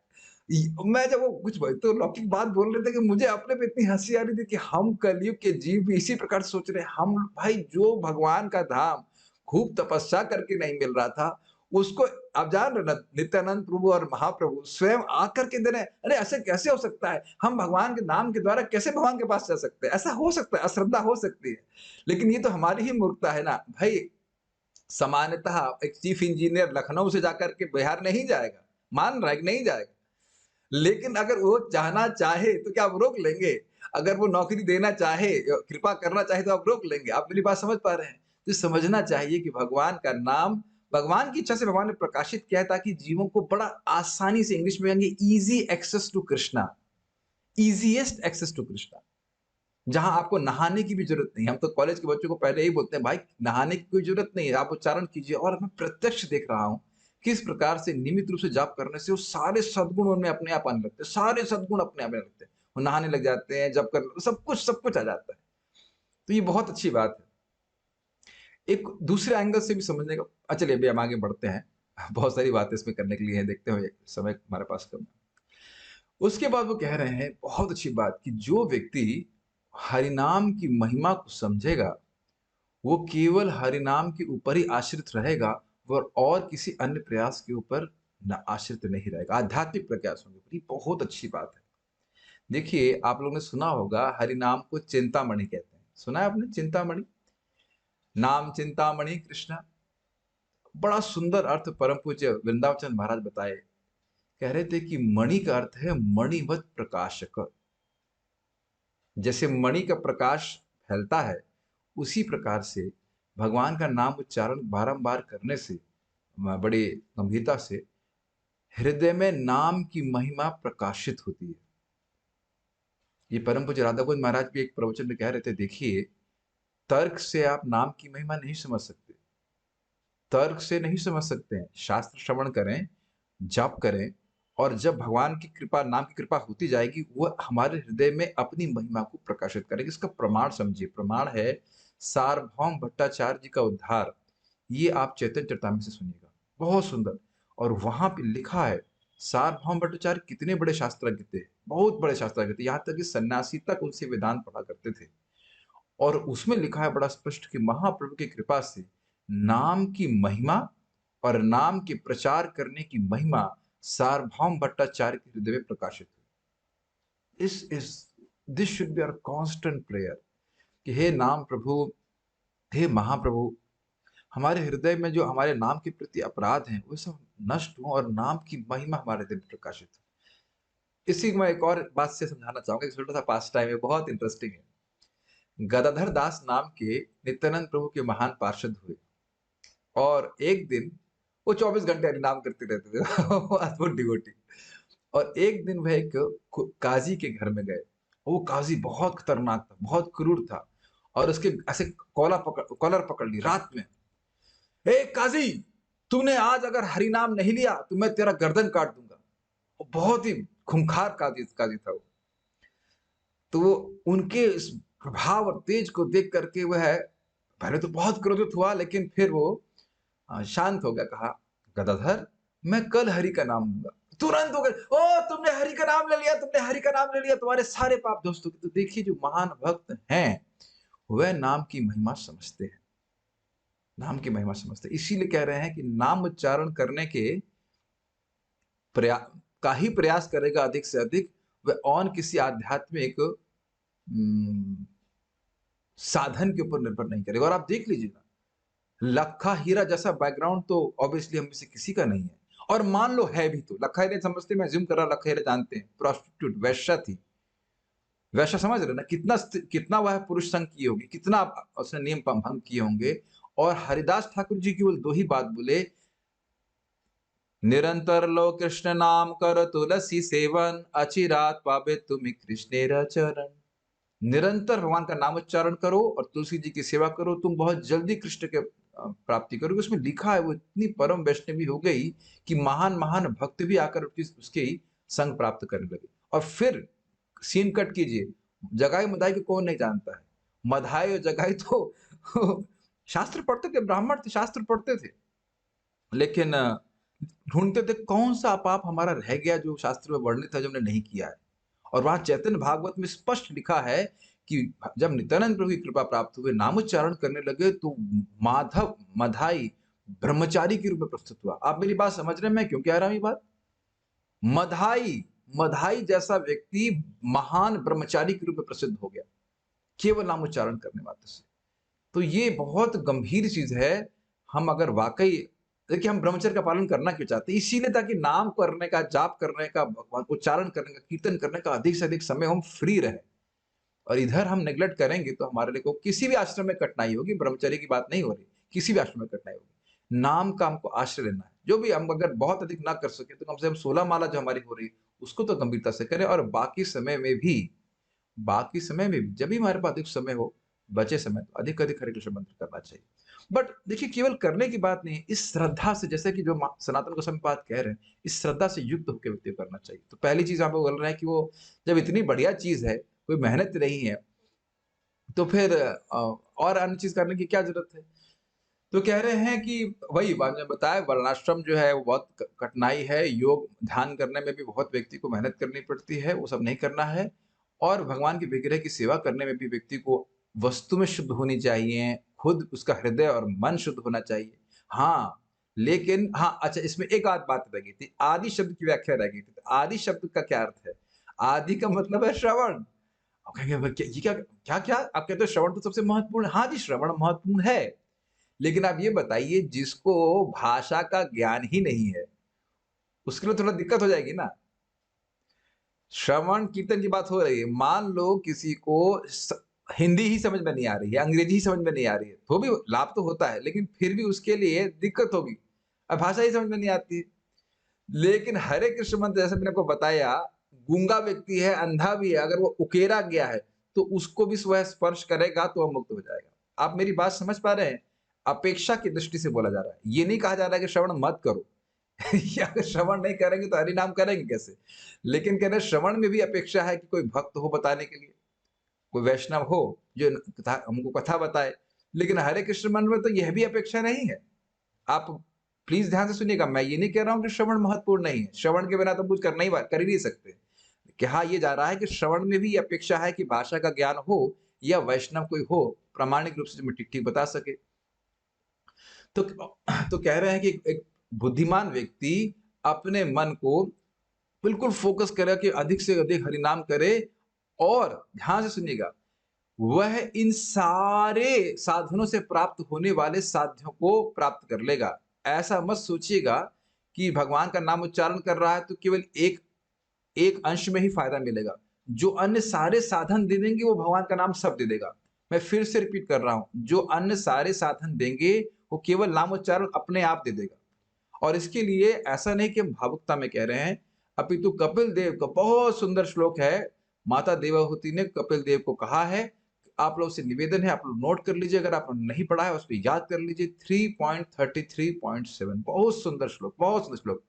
मैं जब वो कुछ तो लौकिक बात बोल रहे थे कि मुझे अपने पे इतनी हंसी आ रही थी कि हम कलयुग के जीव भी इसी प्रकार सोच रहे हैं। हम भाई, जो भगवान का धाम खूब तपस्या करके नहीं मिल रहा था, उसको आप जान रहे ना, नित्यानंद प्रभु और महाप्रभु स्वयं आकर के दे रहे हैं। अरे ऐसे कैसे हो सकता है? हम भगवान के नाम के द्वारा कैसे भगवान के पास जा सकते हैं? ऐसा हो सकता है, अश्रद्धा हो सकती है। लेकिन ये तो हमारी ही मूर्खता है ना। भाई सामान्यतः एक चीफ इंजीनियर लखनऊ से जाकर के बिहार नहीं जाएगा, मान रहा है कि नहीं जाएगा। लेकिन अगर वो चाहना चाहे तो क्या आप रोक लेंगे? अगर वो नौकरी देना चाहे, कृपा करना चाहे तो आप रोक लेंगे। आप मेरी बात समझ पा रहे हैं? तो समझना चाहिए कि भगवान का नाम, भगवान की इच्छा से भगवान ने प्रकाशित किया है ताकि जीवों को बड़ा आसानी से, इंग्लिश में कहेंगे easy access to Krishna, easiest access to Krishna. जहाँ आपको नहाने की भी ज़रूरत नहीं है। हम तो कॉलेज के बच्चों को पहले यही बोलते हैं, भाई नहाने की कोई ज़रूरत नहीं है, आप उच्चारण कीजिए। और मैं प्रत्यक्ष देख रहा हूँ, किस प्रकार से नियमित रूप से जाप करने से वो सारे सद्गुण उनमें अपने आप आने लगते हैं, सारे सद्गुण अपने आप आने लगते हैं। वो नहाने लग जाते हैं, जप कर सब कुछ आ जाता है। तो ये बहुत अच्छी बात है। एक दूसरे एंगल से भी समझने का, चलिए अभी हम आगे बढ़ते हैं। बहुत सारी बातें इसमें करने के लिए हैं, देखते हुए समय हमारे पास कम है। उसके बाद वो कह रहे हैं बहुत अच्छी बात कि जो व्यक्ति हरिनाम की महिमा को समझेगा, वो केवल हरिनाम के ऊपर ही आश्रित रहेगा, वो और किसी अन्य प्रयास के ऊपर न आश्रित नहीं रहेगा, आध्यात्मिक प्रयासों के ऊपर। ये बहुत अच्छी बात है। देखिए, आप लोगों ने सुना होगा हरिनाम को चिंतामणि कहते हैं। सुना है आपने चिंतामणि? नाम चिंतामणि कृष्णा। बड़ा सुंदर अर्थ परम पूज्य वृंदावचन महाराज बताए। कह रहे थे कि मणि का अर्थ है मणिवत प्रकाशक। जैसे मणि का प्रकाश फैलता है, उसी प्रकार से भगवान का नाम उच्चारण बारंबार करने से, बड़ी गंभीरता से हृदय में नाम की महिमा प्रकाशित होती है। ये परम पूज्य राधा गोविंद महाराज भी एक प्रवचन में कह रहे थे, देखिए तर्क से आप नाम की महिमा नहीं समझ सकते, तर्क से नहीं समझ सकते हैं। शास्त्र श्रवण करें, जप करें, और जब भगवान की कृपा, नाम की कृपा होती जाएगी, वो हमारे हृदय में अपनी महिमा को प्रकाशित करेगी। इसका प्रमाण समझिए। प्रमाण है सार्वभौम भट्टाचार्य जी का उद्धार। ये आप चैतन्य चरितामृत से सुनिएगा, बहुत सुंदर। और वहां पे लिखा है, सार्वभौम भट्टाचार्य कितने बड़े शास्त्रज्ञ थे, बहुत बड़े शास्त्रज्ञ थे, यहाँ तक कि सन्यासी तक उनसे वेदांत पढ़ा करते थे। और उसमें लिखा है बड़ा स्पष्ट कि महाप्रभु की कृपा से नाम की महिमा और नाम के प्रचार करने की महिमा सार्वभौम भट्टाचार्य के हृदय में प्रकाशित हुई। This should be our constant prayer कि हे नाम प्रभु, हे महाप्रभु, हमारे हृदय में जो हमारे नाम के प्रति अपराध हैं वो सब नष्ट हो और नाम की महिमा हमारे हृदय में प्रकाशित हो। इसी को मैं एक और बात से समझाना चाहूंगा, एक छोटा सा पास टाइम है, बहुत इंटरेस्टिंग है। गदाधर दास नाम के नित्यानंद प्रभु के महान पार्षद हुए, और एक दिन वो 24 घंटे हरिनाम करते रहते थे। अद्भुत डिवोटी। और एक दिन वह एक काजी के घर में गए। वो काजी बहुत खतरनाक था, बहुत क्रूर था, और उसके ऐसे कॉलर पकड़ ली रात में। ए काजी, तूने आज अगर हरिनाम नहीं लिया तो मैं तेरा गर्दन काट दूंगा। वो बहुत ही खूंखार काजी काजी था वो। तो वो उनके इस प्रभाव और तेज को देख करके वह पहले तो बहुत क्रोधित हुआ, लेकिन फिर वो शांत हो गया। कहा, गदाधर, मैं कल हरि का नाम लूंगा। तुरंत हो गए, ओ तुमने हरि का नाम ले लिया, तुमने हरि का नाम ले लिया, तुम्हारे सारे पाप दोस्तों। तो देखिए, जो महान भक्त हैं वह नाम की महिमा समझते हैं, नाम की महिमा समझते हैं। इसीलिए कह रहे हैं कि नाम उच्चारण करने के का ही प्रयास करेगा अधिक से अधिक, वह और किसी आध्यात्मिक साधन के ऊपर निर्भर नहीं करेगा। और आप देख लीजिए ना, लखा हीरा जैसा बैकग्राउंड तो ऑब्वियसली हम में से किसी का नहीं है। और मान लो है भी तो, लखा हीरा समझते, मैं ज्यूम कर रहा, लखा हीरा जानते हैं, प्रोस्टिट्यूट, वैश्या थी। वैश्या समझ रहे ना, कितना कितना वह पुरुष संग किए होंगे, कितना उसने नियम भंग किए होंगे। और हरिदास ठाकुर जी केवल दो ही बात बोले, निरंतर लो कृष्ण नाम कर तुलसी सेवन, अचिरात पावे तुम्हें कृष्णेरा चरण। निरंतर भगवान का नाम उच्चारण करो और तुलसी जी की सेवा करो, तुम बहुत जल्दी कृष्ण के प्राप्ति करोगे। उसमें लिखा है, वो इतनी परम वैष्णवी हो गई कि महान महान भक्त भी आकर उसके ही संग प्राप्त करने लगे। और फिर सीन कट कीजिए, जगाई मदाई को कौन नहीं जानता है? मधाई और जगाई तो शास्त्र पढ़ते थे, ब्राह्मण थे, शास्त्र पढ़ते थे, लेकिन ढूंढते थे कौन सा पाप हमारा रह गया जो शास्त्र में वर्णित है, जो हमने नहीं किया है। और वहां चैतन्य भागवत में स्पष्ट लिखा है कि जब नित्यानंद प्रभु की कृपा प्राप्त हुए, नामोच्चारण करने लगे, तो माधव, मधाई, ब्रह्मचारी के रूप में प्रस्तुत हुआ। आप मेरी बात समझ रहे हैं मैं क्यों कह रहा हूं ये बात? मधाई, मधाई जैसा व्यक्ति महान ब्रह्मचारी के रूप में प्रसिद्ध हो गया केवल नाम उच्चारण करने मात्र से। तो ये बहुत गंभीर चीज है। हम अगर वाकई देखिए, हम ब्रह्मचर्य का पालन करना क्यों चाहते हैं? इसीलिए ताकि नाम करने का, जाप करने का, भगवान को उच्चारण करने का, कीर्तन करने का अधिक से अधिक समय हम फ्री रहे। और इधर हम नेग्लेक्ट करेंगे तो हमारे लिए को किसी भी आश्रम में कठिनाई होगी। ब्रह्मचर्य की बात नहीं हो रही, किसी भी आश्रम में कठिनाई होगी। नाम का हमको आश्रय लेना है। जो भी हम अगर बहुत अधिक ना कर सके तो कम से कम 16 माला जो हमारी हो रही है उसको तो गंभीरता से करें। और बाकी समय में भी जब भी हमारे पास अधिक समय हो, बचे समय, तो अधिक अधिक हरे कृष्ण मंत्र करना चाहिए। बट देखिए, केवल करने की बात नहीं है, इस श्रद्धा से, जैसे कि जो सनातन गोस्वामी बात कह रहे हैं, इस श्रद्धा से युक्त होकर व्यक्ति को करना चाहिए। तो पहली चीज आप बोल रहे हैं कि वो जब इतनी बढ़िया चीज है, कोई मेहनत नहीं है, तो फिर और अन्य चीज करने की क्या जरूरत है? तो कह रहे हैं कि वही बात मैंने बताया, वर्णाश्रम जो है वो बहुत कठिनाई है। योग ध्यान करने में भी बहुत व्यक्ति को मेहनत करनी पड़ती है, वो सब नहीं करना है। और भगवान के विग्रह की सेवा करने में भी व्यक्ति को वस्तु में शुद्ध होनी चाहिए, खुद उसका हृदय और मन शुद्ध होना चाहिए। हाँ, लेकिन हाँ, अच्छा, इसमें एक आध बात रह गई थी, आदि शब्द की व्याख्या रह गई थी। तो आदि शब्द का क्या अर्थ है? आदि का मतलब है श्रवण। आप कहेंगे, "भाई, ये क्या क्या क्या?" आप कहते हो श्रवण तो सबसे महत्वपूर्ण है। हाँ जी, श्रवण महत्वपूर्ण है। लेकिन आप ये बताइए, जिसको भाषा का ज्ञान ही नहीं है, उसके लिए थोड़ा दिक्कत हो जाएगी ना। श्रवण कीर्तन की बात हो रही है, मान लो किसी को हिंदी ही समझ में नहीं आ रही है, अंग्रेजी ही समझ में नहीं आ रही है, तो भी लाभ तो होता है, लेकिन फिर भी उसके लिए दिक्कत होगी। अब भाषा ही समझ में नहीं आती है। लेकिन हरे कृष्ण मंत्र, जैसे मैंने आपको बताया, गूंगा व्यक्ति है, अंधा भी है, अगर वो उकेरा गया है तो उसको भी वह स्पर्श करेगा तो वह मुक्त हो जाएगा। आप मेरी बात समझ पा रहे हैं? अपेक्षा की दृष्टि से बोला जा रहा है। ये नहीं कहा जा रहा है कि श्रवण मत करो। या अगर श्रवण नहीं करेंगे तो हरि नाम करेंगे कैसे? लेकिन कह रहे हैं, श्रवण में भी अपेक्षा है कि कोई भक्त हो बताने के लिए, कोई वैष्णव हो जो कथा हमको कथा बताए। लेकिन हरे कृष्ण मंत्र में तो यह भी अपेक्षा नहीं है। आप प्लीज ध्यान से सुनिएगा, मैं ये नहीं कह रहा हूं कि श्रवण महत्वपूर्ण नहीं है। श्रवण के बिना तो कुछ कर ही नहीं सकते। कहा ये जा रहा है कि श्रवण में भी अपेक्षा है कि भाषा का ज्ञान हो या वैष्णव कोई हो, प्रामाणिक रूप से जो ठीक ठीक बता सके। तो तो कह रहे हैं कि एक बुद्धिमान व्यक्ति अपने मन को बिल्कुल फोकस करे कि अधिक से अधिक हरिनाम करे। और ध्यान से सुनिएगा, वह इन सारे साधनों से प्राप्त होने वाले साध्यों को प्राप्त कर लेगा। ऐसा मत सोचिएगा कि भगवान का नाम उच्चारण कर रहा है तो केवल एक एक अंश में ही फायदा मिलेगा। जो अन्य सारे साधन दे देंगे वो भगवान का नाम सब दे देगा। मैं फिर से रिपीट कर रहा हूं, जो अन्य सारे साधन देंगे वो केवल नाम उच्चारण अपने आप दे देगा। और इसके लिए ऐसा नहीं कि हम भावुकता में कह रहे हैं, अपितु कपिल देव का बहुत सुंदर श्लोक है। माता देवहूति ने कपिल देव को कहा है, आप लोग से निवेदन है, आप लोग नोट कर लीजिए, अगर आपने नहीं पढ़ा है उस पर याद कर लीजिए। 3.33.7, बहुत सुंदर श्लोक, बहुत सुंदर श्लोक।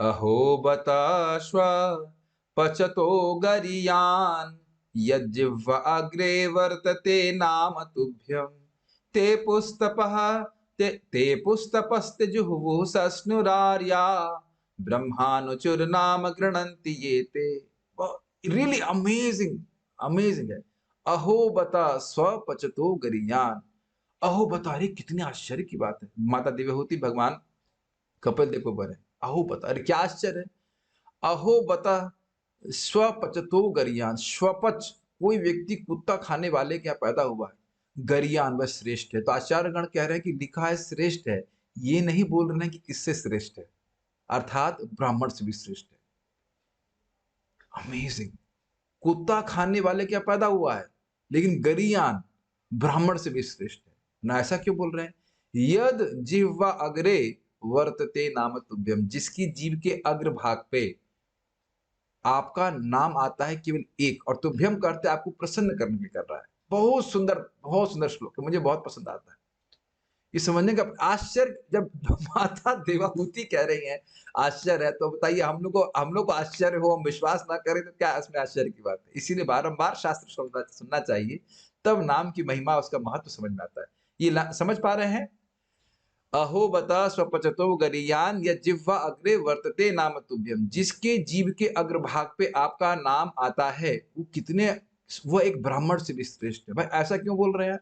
अहो बताश्व पचतो गरियान, यज्जिह्वा अग्रे वर्तते नाम तुभ्यं। ते पुस्तपः ते पुस्तपस्ते जुहुः सस्नुरार्या, ब्रह्मानुचुर नाम गृणन्ति ये ते। रियली अमेजिंग, अमेजिंग है। अहो बता स्वपचतो गरियान। अहो बता, अरे कितने आश्चर्य की बात है। माता दिव्यहूति भगवान कपिल देव को बोले, अहो बता, अरे क्या आश्चर्य है। अहो बता स्वपचतो गरियान। स्वपच, कोई व्यक्ति कुत्ता खाने वाले क्या पैदा हुआ है, गरियान वह श्रेष्ठ है। तो आचार्यगण कह रहे हैं कि लिखा है श्रेष्ठ है, ये नहीं बोल रहे हैं कि किससे श्रेष्ठ है, अर्थात ब्राह्मण से भी श्रेष्ठ है। अमेजिंग। कुत्ता खाने वाले क्या पैदा हुआ है, लेकिन गरियान ब्राह्मण से भी श्रेष्ठ है ना। ऐसा क्यों बोल रहे हैं? यद जिह्वा अग्रे वर्तते नाम तुभ्यम, जिसकी जीव के अग्र भाग पे आपका नाम आता है केवल एक, और तुभ्यम करते आपको प्रसन्न करने के लिए कर रहा है। बहुत सुंदर श्लोक है, मुझे बहुत पसंद आता है। ये समझने का आश्चर्य, जब माता देवाहूति कह रही हैं आश्चर्य है, तो बताइए हम लोग को आश्चर्य हो, हम विश्वास ना करें तो क्या इसमें आश्चर्य की बात है? इसीलिए बारंबार शास्त्र सुनना चाहिए, तब नाम की महिमा, उसका महत्व समझ में आता है। ये समझ पा रहे हैं? अहो बता स्वपचतो गरियान, या जिह्वा अग्रे वर्तते नाम तुभ्यम, जिसके जीव के अग्रभाग पे आपका नाम आता है वो कितने, वो एक ब्राह्मण से भी श्रेष्ठ है। भाई ऐसा क्यों बोल रहे हैं?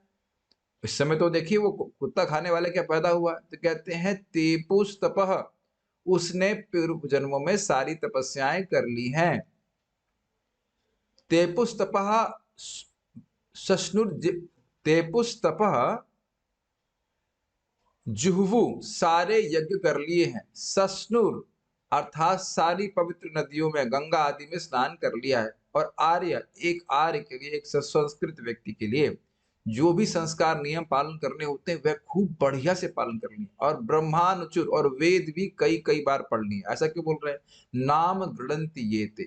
इस समय तो देखिए वो कुत्ता खाने वाले क्या पैदा हुआ, तो कहते हैं तेपुस तपह, उसने पूर्व जन्मों में सारी तपस्याएं कर ली हैं। तेपुस तपह सस्नुर तेपुस तपह जुहवु, सारे यज्ञ कर लिए हैं। सस्नुर अर्थात सारी पवित्र नदियों में, गंगा आदि में स्नान कर लिया है। और आर्य, एक आर्य के लिए, एक संस्कृत व्यक्ति के लिए जो भी संस्कार नियम पालन करने होते हैं वह खूब बढ़िया से पालन कर लिए। और ब्रह्मानुचुर, और वेद भी कई कई बार पढ़ लिए। ऐसा क्यों बोल रहे हैं? नाम गृणंति ये ते,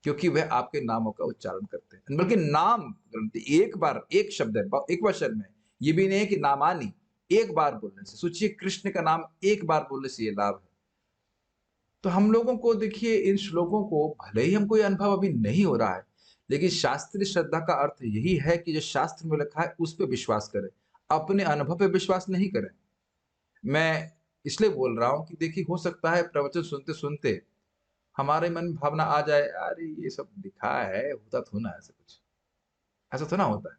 क्योंकि वह आपके नामों का उच्चारण करते हैं। बल्कि नाम गृणंति, एक बार, एक शब्द है, एक वचन में। ये भी नहीं है कि नामानी, एक बार बोलने से। सोचिए, कृष्ण का नाम एक बार बोलने से ये लाभ है। तो हम लोगों को देखिए, इन श्लोकों को भले ही हमको ये अनुभव अभी नहीं हो रहा है, लेकिन शास्त्रीय श्रद्धा का अर्थ यही है कि जो शास्त्र में लिखा है उस पर विश्वास करें, अपने अनुभव पे विश्वास नहीं करें। मैं इसलिए बोल रहा हूं कि देखिए, हो सकता है प्रवचन सुनते सुनते हमारे मन में भावना आ जाए, अरे ये सब लिखा है, होता तो ना ऐसा कुछ, ऐसा तो ना होता है,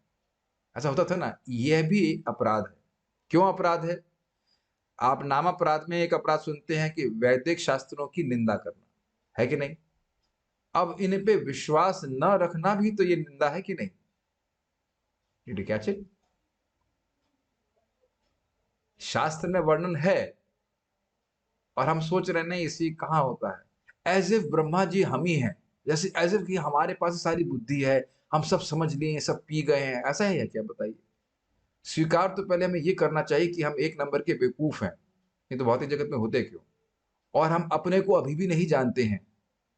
ऐसा होता था ना। यह भी अपराध है। क्यों अपराध है? आप नाम अपराध में एक अपराध सुनते हैं कि वैदिक शास्त्रों की निंदा करना, है कि नहीं? अब इन पे विश्वास न रखना भी तो ये निंदा है कि नहीं? Did you catch it? शास्त्र में वर्णन है और हम सोच रहे नहीं, इसी कहां होता है। एज इफ ब्रह्मा जी हम ही हैं, जैसे एज इफ कि हमारे पास सारी बुद्धि है, हम सब समझ लिए, सब पी गए हैं। ऐसा ही है क्या? बताइए। स्वीकार तो पहले हमें ये करना चाहिए कि हम एक नंबर के बेवकूफ हैं। नहीं तो भौतिक जगत में होते क्यों? और हम अपने को अभी भी नहीं जानते हैं।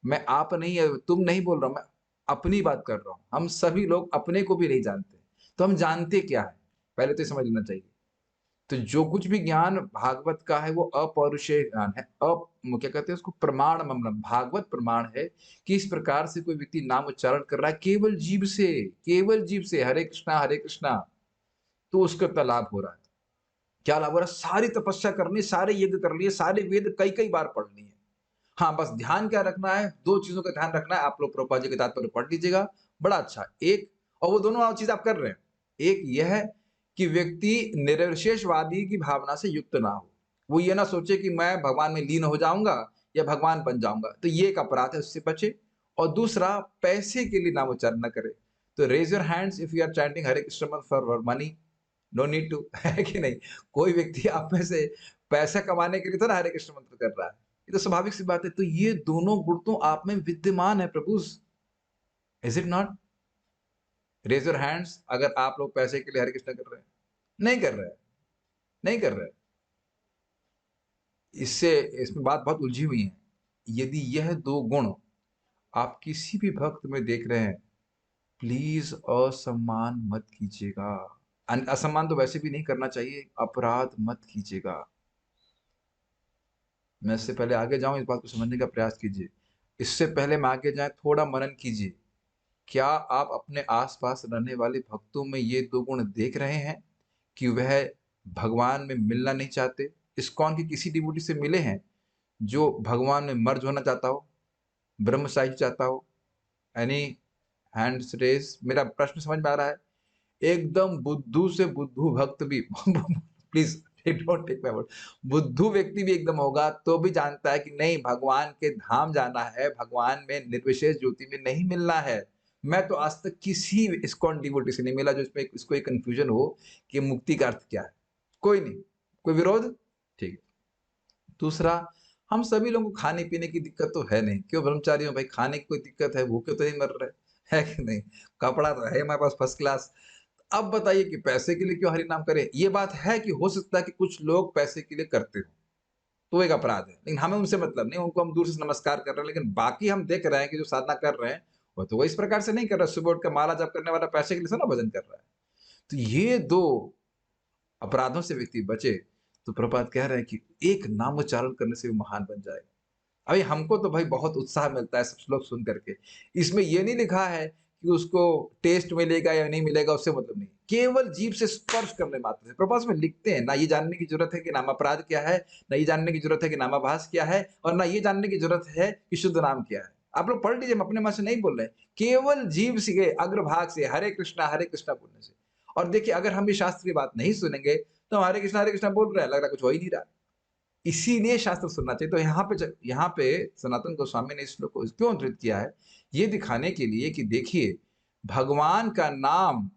मैं आप नहीं, तुम नहीं बोल रहा हूं, मैं अपनी बात कर रहा हूं। हम सभी लोग अपने को भी नहीं जानते। तो हम जानते क्या है? पहले तो ये समझ लेना चाहिए। तो जो कुछ भी ज्ञान भागवत का है वो अपौरुषेय ज्ञान है। क्या कहते हैं उसको? प्रमाण ममनम। भागवत प्रमाण है कि इस प्रकार से कोई व्यक्ति नाम उच्चारण कर रहा है केवल जीभ से, केवल जीभ से, हरे कृष्णा हरे कृष्णा, तो उसको इतना लाभ हो रहा है। क्या लाभ हो रहा है? सारी तपस्या करनी, सारे यज्ञ कर लिए, सारे वेद कई कई बार पढ़ लिए। हाँ, बस ध्यान क्या रखना है? दो चीजों का ध्यान रखना है। आप लोग प्रभुपाद जी के तात्पर्य पढ़ लीजिएगा, बड़ा अच्छा। एक, और वो दोनों चीज आप कर रहे हैं। एक यह है कि व्यक्ति निर्विशेषवादी की भावना से युक्त ना हो। वो ये ना सोचे कि मैं भगवान में लीन हो जाऊंगा या भगवान बन जाऊंगा, तो ये एक अपराध है, उससे बचे। और दूसरा, पैसे के लिए नाम उच्चारण न करे। तो raise your hands if you are chanting Hare Krishna for money, no need to. है कि नहीं? कोई व्यक्ति आप में से पैसा कमाने के लिए तो ना हरे कृष्ण मंत्र कर रहा है। ये तो स्वाभाविक सी बात है। तो ये दोनों गुण तो आप में विद्यमान है प्रभु। Is it not? Raise your hands अगर आप लोग पैसे के लिए हरे कृष्ण कर रहे हैं। नहीं कर रहे हैं, नहीं कर रहे हैं। इससे, इसमें बात बहुत उलझी हुई है। यदि यह दो गुण आप किसी भी भक्त में देख रहे हैं, प्लीज असम्मान मत कीजिएगा। असम्मान तो वैसे भी नहीं करना चाहिए, अपराध मत कीजिएगा। मैं इससे पहले आगे जाऊं, इस बात को समझने का प्रयास कीजिए। इससे पहले मैं आगे जाए, थोड़ा मनन कीजिए। क्या आप अपने आसपास रहने वाले भक्तों में ये दो गुण देख रहे हैं कि वह भगवान में मिलना नहीं चाहते? इस्कॉन के किसी डिवोटी से मिले हैं जो भगवान में मर्ज होना चाहता हो, ब्रह्मचारी चाहता हो? Any hands raise? मेरा प्रश्न समझ में आ रहा है? एकदम बुद्धू से बुद्धू भक्त भी please don't take my word, बुद्धू व्यक्ति भी एकदम होगा तो भी जानता है कि नहीं, भगवान के धाम जाना है, भगवान में निर्विशेष ज्योति में नहीं मिलना है। मैं तो आज तक किसी इस्कॉन डिवोटी से नहीं मिला जो इसमें इसको एक कंफ्यूजन हो कि मुक्ति का अर्थ क्या है। कोई नहीं। कोई विरोध? ठीक है। दूसरा, हम सभी लोगों को खाने पीने की दिक्कत तो है नहीं। क्यों ब्रह्मचारी हो भाई? खाने की कोई दिक्कत है? भूखे तो नहीं मर रहे, है कि नहीं? कपड़ा तो है हमारे पास फर्स्ट क्लास। अब बताइए कि पैसे के लिए क्यों हरि नाम करें? ये बात है कि हो सकता है कि कुछ लोग पैसे के लिए करते हो, तो एक अपराध है, लेकिन हमें उनसे मतलब नहीं। उनको हम दूर से नमस्कार कर रहे हैं, लेकिन बाकी हम देख रहे हैं कि जो साधना कर रहे हैं वो तो वो इस प्रकार से नहीं कर रहा। सुबह उठ कर माला जप करने वाला पैसे के लिए ना भजन कर रहा है। तो ये दो अपराधों से व्यक्ति बचे, तो प्रभुपाद कह रहे हैं कि एक नाम उच्चारण करने से वो महान बन जाएगा। अभी हमको तो भाई बहुत उत्साह मिलता है सब श्लोक सुन करके। इसमें ये नहीं लिखा है कि उसको टेस्ट मिलेगा या नहीं मिलेगा, उससे मतलब नहीं। केवल जीभ से स्पर्श करने मात्र से। प्रभुपाद में लिखते हैं, ना ये जानने की जरूरत है कि नाम अपराध क्या है, ना ये जानने की जरूरत है कि नामाभास क्या है, और ना ये जानने की जरूरत है कि शुद्ध नाम क्या है। आप लोग पढ़ लीजिए, हम अपने मन से नहीं बोल रहे। केवल जीभ से, अग्रभाग से हरे कृष्णा बोलने से। और देखिए अगर हम ये शास्त्र की बात नहीं सुनेंगे तो हरे कृष्णा बोल रहे हैं, लग रहा है कुछ हो ही नहीं रहा। इसीलिए शास्त्र सुनना चाहिए। तो यहाँ पे सनातन गोस्वामी ने इस श्लोक को क्यों उद्धृत किया है? ये दिखाने के लिए कि देखिए, भगवान का नाम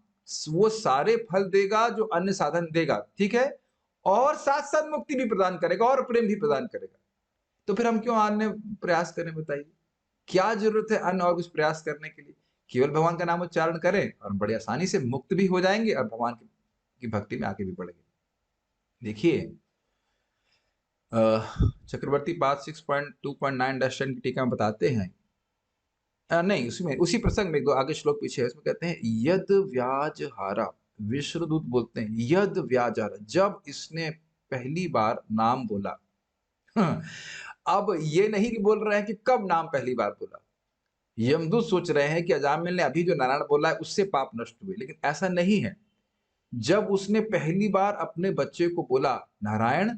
वो सारे फल देगा जो अन्य साधन देगा, ठीक है? और साथ-साथ मुक्ति भी प्रदान करेगा और प्रेम भी प्रदान करेगा। तो फिर हम क्यों अन्य प्रयास करें बताइए? क्या ज़रूरत है अन्य और कुछ प्रयास करने के लिए? केवल भगवान का नाम उच्चारण करें और बड़ी आसानी से मुक्त भी हो जाएँगे और भगवान की भक्ति में आगे भी बढ़ेंगे। देखिए अ, चक्रवर्ती पाद 6.2.9-10 की टीका में बताते हैं नहीं उसी प्रसंग में 1-2 आगे श्लोक पीछे है, उसमें कहते हैं यद व्याजहारा, विष्णुदूत बोलते हैं यद व्याजहारा, जब इसने पहली बार नाम बोला। अब ये नहीं कि बोल रहे हैं कि कब नाम पहली बार बोला। यमदूत सोच रहे हैं कि अजामिल ने अभी जो नारायण बोला है उससे पाप नष्ट हुए, लेकिन ऐसा नहीं है। जब उसने पहली बार अपने बच्चे को बोला, नारायण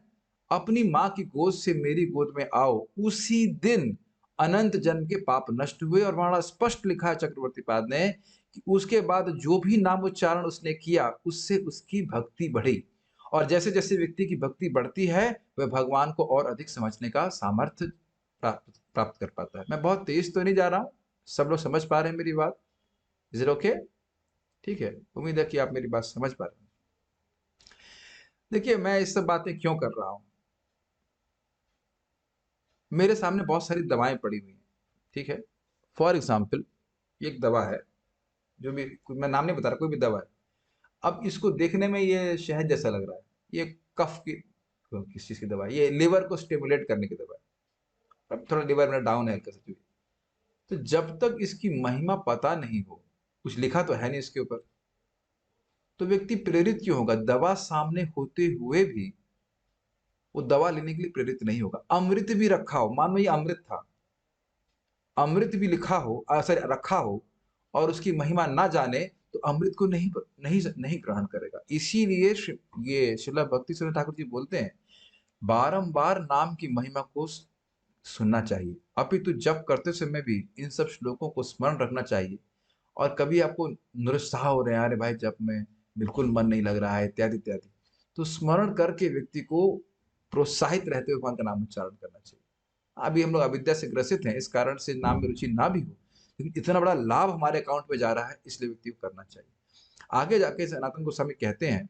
अपनी माँ की गोद से मेरी गोद में आओ, उसी दिन अनंत जन्म के पाप नष्ट हुए। और वहां स्पष्ट लिखा है चक्रवर्ती पाद ने कि उसके बाद जो भी नाम उच्चारण उसने किया उससे उसकी भक्ति बढ़ी। और जैसे जैसे व्यक्ति की भक्ति बढ़ती है वह भगवान को और अधिक समझने का सामर्थ्य प्राप्त प्राप्त कर पाता है। मैं बहुत तेज तो नहीं जा रहा हूँ, सब लोग समझ पा रहे हैं मेरी बात? Is it okay? ठीक है, उम्मीद है कि आप मेरी बात समझ पा रहे हैं। देखिए मैं ये सब बातें क्यों कर रहा हूँ? मेरे सामने बहुत सारी दवाएं पड़ी हुई हैं, ठीक है? फॉर एग्जाम्पल एक दवा है, जो भी मैं नाम नहीं बता रहा, कोई भी दवा है। अब इसको देखने में ये शहद जैसा लग रहा है, ये कफ की किस चीज की दवा है? ये लिवर को स्टिमुलेट करने की दवा है। अब थोड़ा लिवर मेरा डाउन है हल्का सा, तो जब तक इसकी महिमा पता नहीं हो, कुछ लिखा तो है नहीं इसके ऊपर, तो व्यक्ति प्रेरित क्यों होगा? दवा सामने होते हुए भी वो दवा लेने के लिए प्रेरित नहीं होगा। अमृत भी रखा हो, मान लो ये अमृत था, अमृत भी लिखा हो सॉरी रखा हो और उसकी महिमा ना जाने तो अमृत को नहीं नहीं नहीं ग्रहण करेगा। इसीलिए ये श्रील भक्ति सिंह ठाकुर जी बोलते हैं बारंबार नाम की महिमा को सुनना चाहिए, अपितु जप करते समय भी इन सब श्लोकों को स्मरण रखना चाहिए। और कभी आपको निरुत्साह हो रहे हैं, अरे भाई जप में बिल्कुल मन नहीं लग रहा है इत्यादि इत्यादि, तो स्मरण करके व्यक्ति को प्रोत्साहित रहते हुए भगवान का नाम उच्चारण करना चाहिए। अभी हम लोग अविद्या से ग्रसित हैं, इस कारण से नाम में रुचि ना भी हो, लेकिन इतना बड़ा लाभ हमारे अकाउंट में जा रहा है, इसलिए व्यक्ति को करना चाहिए। आगे जाके सनातन गोस्वामी कहते हैं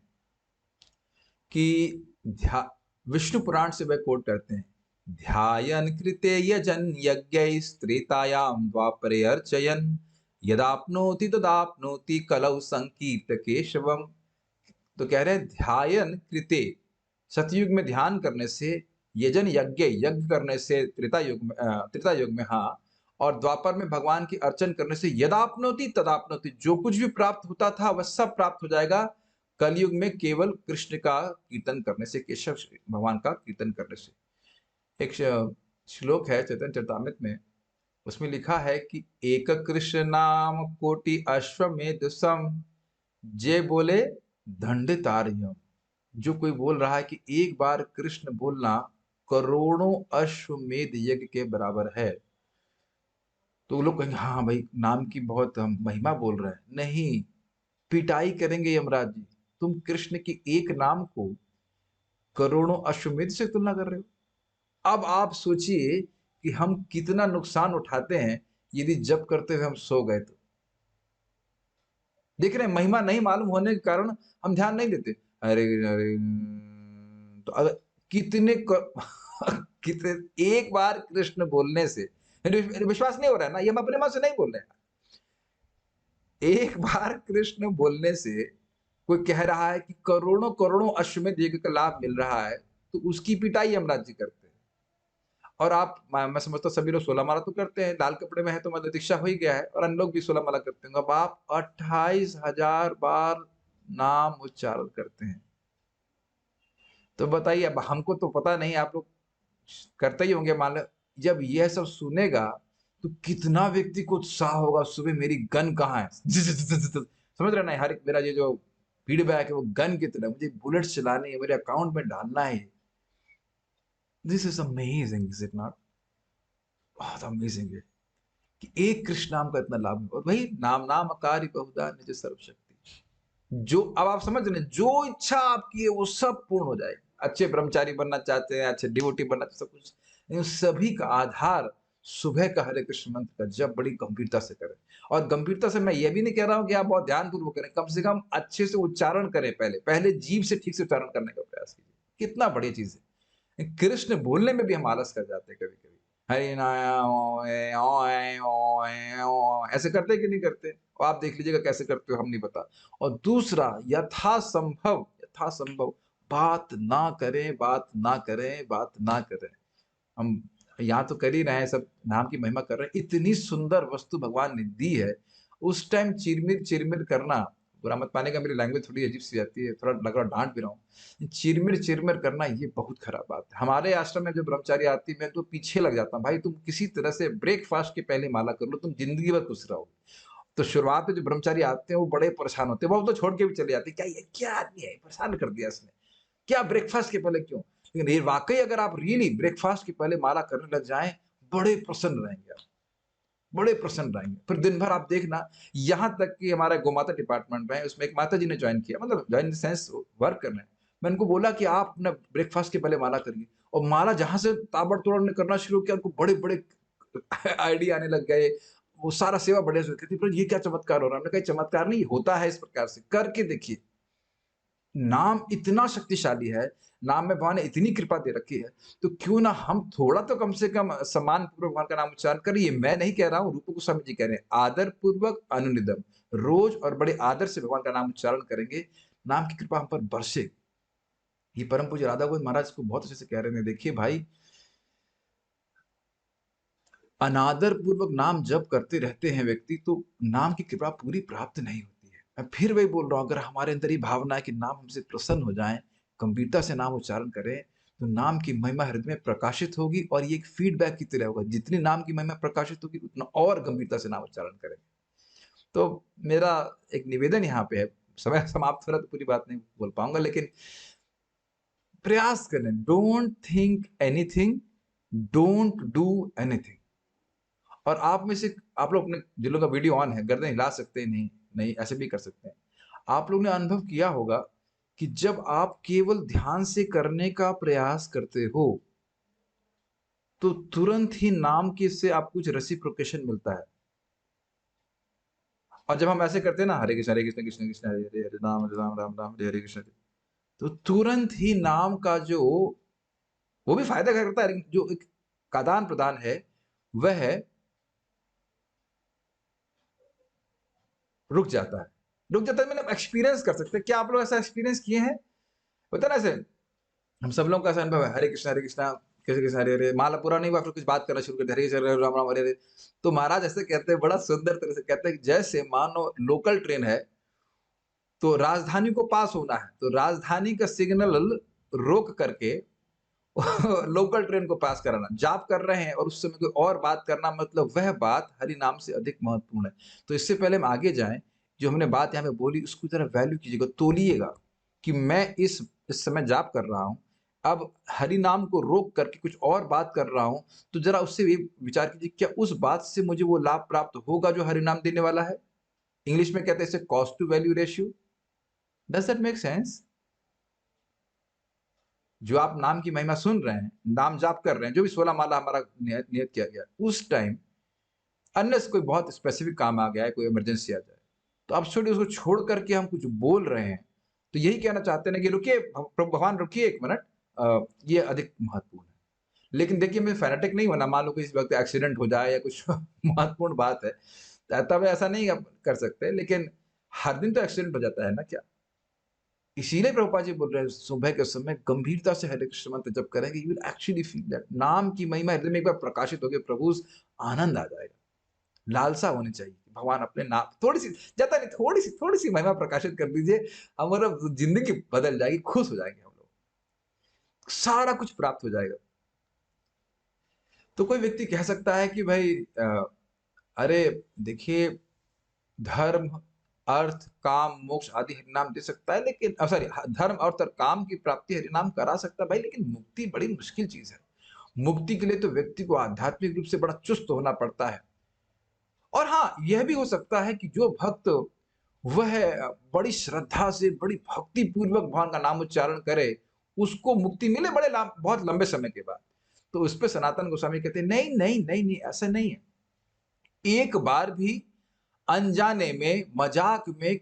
कि विष्णु पुराण से वह कोट करते हैं, ध्यायन कृते यजन यज्ञ त्रेतायाम द्वापरे अर्चयन यदाप्नोति तदाप्नोति कलौ संकीर्त केशवम। तो कह रहे हैं ध्यायन कृते, सतयुग में ध्यान करने से, यजन यज्ञ करने से त्रेता युग में हाँ, और द्वापर में भगवान की अर्चन करने से यदाप्नोति तदाप्नोति, जो कुछ भी प्राप्त होता था वह सब प्राप्त हो जाएगा। कलयुग में केवल कृष्ण का कीर्तन करने से, केशव भगवान का कीर्तन करने से। एक श्लोक है चैतन्य चरितामृत में, उसमें लिखा है कि एक कृष्ण नाम कोटि अश्वमेध सम, जे बोले दंडतार्यम। जो कोई बोल रहा है कि एक बार कृष्ण बोलना करोड़ों अश्वमेध यज्ञ के बराबर है, तो वो लोग कहेंगे हाँ भाई नाम की बहुत हम महिमा बोल रहे हैं। नहीं, पिटाई करेंगे यमराज जी, तुम कृष्ण के एक नाम को करोड़ों अश्वमेध से तुलना कर रहे हो। अब आप सोचिए कि हम कितना नुकसान उठाते हैं यदि जप करते हुए हम सो गए तो। देख रहे हैं, महिमा नहीं मालूम होने के कारण हम ध्यान नहीं देते। अरे अरे तो अगर कितने कितने एक बार कृष्ण बोलने से विश्वास नहीं हो रहा है ना, ये हम अपने मन से नहीं बोल रहे हैं। एक बार कृष्ण बोलने से कोई कह रहा है कि करोड़ों करोड़ों अश्वमेध यज्ञ का लाभ मिल रहा है, तो उसकी पिटाई यमराज जी करते हैं। और आप मैं समझता हूँ सभी लोग 16 माला तो करते हैं, लाल कपड़े में है तो मध्य दीक्षा हो ही गया है, और अन्य लोग भी 16 माला करते हैं। अब आप 28,000 बार नाम उच्चारण करते हैं, तो बताइए, अब हमको तो पता नहीं, आप लोग करते ही होंगे मान लो। जब यह सब सुनेगा तो कितना व्यक्ति को उत्साह होगा, सुबह मेरी गन कहाँ है, समझ रहे ना? हर एक मेरा ये जो फीडबैक है वो गन की तरह, मुझे बुलेट चलानी है, मेरे अकाउंट में डालना है। This is amazing, is it not? बहुत अमेजिंग है कि एक कृष्ण नाम का इतना लाभ है। और वही नाम नाम अकारी बहुधा निज सर्वशक्ति। जो अब आप समझ रहे हैं, जो इच्छा आपकी है वो सब पूर्ण हो जाएगी। अच्छे ब्रह्मचारी बनना चाहते हैं, अच्छे डिवोटी बनना चाहते हैं, सब कुछ, इन सभी का आधार सुबह का हरे कृष्ण मंत्र का जप बड़ी गंभीरता से करें। और गंभीरता से मैं ये भी नहीं कह रहा हूँ कि आप बहुत ध्यानपूर्वक करें, कम से कम अच्छे से उच्चारण करें, पहले पहले जीभ से ठीक से उच्चारण करने का प्रयास कीजिए। कितना बढ़िया चीज है, कृष्ण बोलने में भी हम आलस कर जाते हैं कभी कभी। हरे ऐसे करते हैं कि नहीं करते? और आप देख लीजिएगा कैसे करते हो, हम नहीं बता। और दूसरा, यथासंभव बात ना करें, बात ना करें, बात ना करें। हम यहाँ तो कर ही रहे हैं, सब नाम की महिमा कर रहे हैं, इतनी सुंदर वस्तु भगवान ने दी है, उस टाइम चिरमिर चिरमिर करना, बुरा मत मानेगा, मेरी लैंग्वेज थोड़ी अजीब सी जाती है, थोड़ा लग रहा डांट भी रहा हूँ, चिरमिर चिरमिर करना ये बहुत खराब बात है। हमारे आश्रम में जो ब्रह्मचारी आती, मैं तो पीछे लग जाता हूँ, भाई तुम किसी तरह से ब्रेकफास्ट के पहले माला कर लो, तुम जिंदगी भर खुश रहोगे। तो शुरुआत में जो ब्रह्मचारी आते हैं वो बड़े परेशान होते हैं, वो तो छोड़ के भी चले जाते हैं, क्या ये क्या आदमी है, परेशान कर दिया इसने, क्या ब्रेकफास्ट के पहले क्यों? लेकिन ये वाकई अगर आप रियली ब्रेकफास्ट के पहले माला करने लग जाएं, बड़े प्रसन्न रहेंगे आप, बड़े प्रसन्न रहेंगे। फिर दिन भर आप देखना, यहाँ तक कि हमारा गोमाता डिपार्टमेंट है, उसमें एक माता जी ने ज्वाइन किया, मतलब join in the sense work करना है। मैं उनको बोला कि आप अपना ब्रेकफास्ट के पहले माला करिए, और माला जहां से ताबड़तोड़ ने करना शुरू किया, उनको बड़े बड़े आइडिया आने लग गए, वो सारा सेवा बढ़िया से कहती, पर ये क्या चमत्कार हो रहा है? हमने कहा चमत्कार नहीं होता है, इस प्रकार से करके देखिए। नाम इतना शक्तिशाली है, नाम में भगवान ने इतनी कृपा दे रखी है, तो क्यों ना हम थोड़ा तो कम से कम सम्मान पूर्वक भगवान का नाम उच्चारण करिए। मैं नहीं कह रहा हूँ, रूप गोस्वामी जी कह रहे हैं, आदर पूर्वक अनुनिदम, रोज और बड़े आदर से भगवान का नाम उच्चारण करेंगे, नाम की कृपा हम पर बरसेगी। ये परम पूज्य राधा गोविंद महाराज को बहुत अच्छे से कह रहे हैं, देखिए भाई, अनादर पूर्वक नाम जप करते रहते हैं व्यक्ति, तो नाम की कृपा पूरी प्राप्त नहीं होती है। मैं फिर वही बोल रहा हूं, अगर हमारे अंदर ही भावना है कि नाम हमसे प्रसन्न हो जाए, गंभीरता से नाम उच्चारण करें, तो नाम की महिमा हृदय में प्रकाशित होगी, और ये एक फीडबैक की तरह होगा, जितनी नाम की महिमा प्रकाशित होगी उतना और गंभीरता से नाम उच्चारण करेंगे। तो मेरा एक निवेदन यहाँ पे है, समय समाप्त हो रहा तो पूरी बात नहीं बोल पाऊंगा, लेकिन प्रयास करें, don't think anything, don't do anything. और आप में से आप लोग अपने, जिन लोगों का वीडियो ऑन है, गर्दन हिला सकते हैं, नहीं नहीं ऐसे भी कर सकते हैं। आप लोग ने अनुभव किया होगा कि जब आप केवल ध्यान से करने का प्रयास करते हो, तो तुरंत ही नाम के से आपको कुछ रेसिप्रोकेशन मिलता है। और जब हम ऐसे करते हैं ना, हरे कृष्ण कृष्ण कृष्ण हरे हरे, हरे राम राम राम हरे हरे कृष्ण, तो तुरंत ही नाम का जो, वो भी फायदा करता है, लेकिन जो एक आदान प्रदान है, वह रुक जाता है। रुक जाता है, मतलब एक्सपीरियंस कर सकते हैं। क्या आप लोग ऐसा एक्सपीरियंस किए हैं? होता है ना ऐसे, हम सब लोगों का ऐसा अनुभव है, हरे कृष्णा कृष्ण कृष्ण हरे हरे, माला पूरा नहीं हुआ फिर कुछ बात करना शुरू कर दिया, हरे कृष्ण हरे राम राम हरे हरे। तो महाराज ऐसे कहते हैं, बड़ा सुंदर तरह से कहते हैं कि जैसे मानो लोकल ट्रेन है, तो राजधानी को पास होना है, तो राजधानी का सिग्नल रोक करके लोकल ट्रेन को पास कराना, जाप कर रहे हैं और उस समय कोई और बात करना, मतलब वह बात हरि नाम से अधिक महत्वपूर्ण है। तो इससे पहले हम आगे जाएं, जो हमने बात यहाँ पे बोली उसको जरा वैल्यू कीजिएगा, तोलिएगा कि मैं इस समय जाप कर रहा हूँ, अब हरि नाम को रोक करके कुछ और बात कर रहा हूँ, तो जरा उससे भी विचार कीजिए, क्या उस बात से मुझे वो लाभ प्राप्त होगा जो हरि नाम देने वाला है? इंग्लिश में कहते हैं इसे cost to value ratio. Does that make sense? जो आप नाम की महिमा सुन रहे हैं, नाम जाप कर रहे हैं, जो भी 16 माला हमारा नियत किया गया, उस टाइम अनलेस कोई बहुत स्पेसिफिक काम आ गया है, कोई इमरजेंसी आ जाए, तो आप छोड़िए, उसको छोड़ करके हम कुछ बोल रहे हैं, तो यही कहना चाहते हैं कि रुकिए भगवान, रुकिए एक मिनट, ये अधिक महत्वपूर्ण है। लेकिन देखिए, मैं फैनेटिक नहीं होना, मान लो किसी वक्त एक्सीडेंट हो जाए या कुछ महत्वपूर्ण बात है, तब ऐसा नहीं आप कर सकते, लेकिन हर दिन तो एक्सीडेंट हो जाता है ना क्या? इसीलिए प्रभुपाद जी बोल रहे हैं, सुबह के समय गंभीरता से हरे कृष्ण मंत्र जब करेंगे, you will actually feel that नाम की महिमा हृदय में एक बार प्रकाशित होगी, प्रभु आनंद आ जाएगा। लालसा होनी चाहिए कि भगवान अपने नाम, थोड़ी सी, जाता नहीं, थोड़ी सी महिमा प्रकाशित कर दीजिए, हमारा जिंदगी बदल जाएगी, खुश हो जाएंगे हम लोग, सारा कुछ प्राप्त हो जाएगा। तो कोई व्यक्ति कह सकता है कि भाई अरे देखिए, धर्म अर्थ काम मोक्ष आदि हरिनाम दे सकता है, लेकिन सॉरी, धर्म अर्थ और काम की प्राप्ति हरिनाम करा सकता है भाई, लेकिन मुक्ति बड़ी मुश्किल चीज है। मुक्ति के लिए तो व्यक्ति को आध्यात्मिक रूप से बड़ा चुस्त होना पड़ता है। और हाँ, यह भी हो सकता है कि जो भक्त वह बड़ी श्रद्धा से, बड़ी भक्ति पूर्वक भगवान का नाम उच्चारण करे, उसको मुक्ति मिले बहुत लंबे समय के बाद। तो उस पे सनातन गोस्वामी कहते हैं, नहीं, नहीं, नहीं, नहीं, ऐसा नहीं है। एक बार भी अनजाने में, मजाक में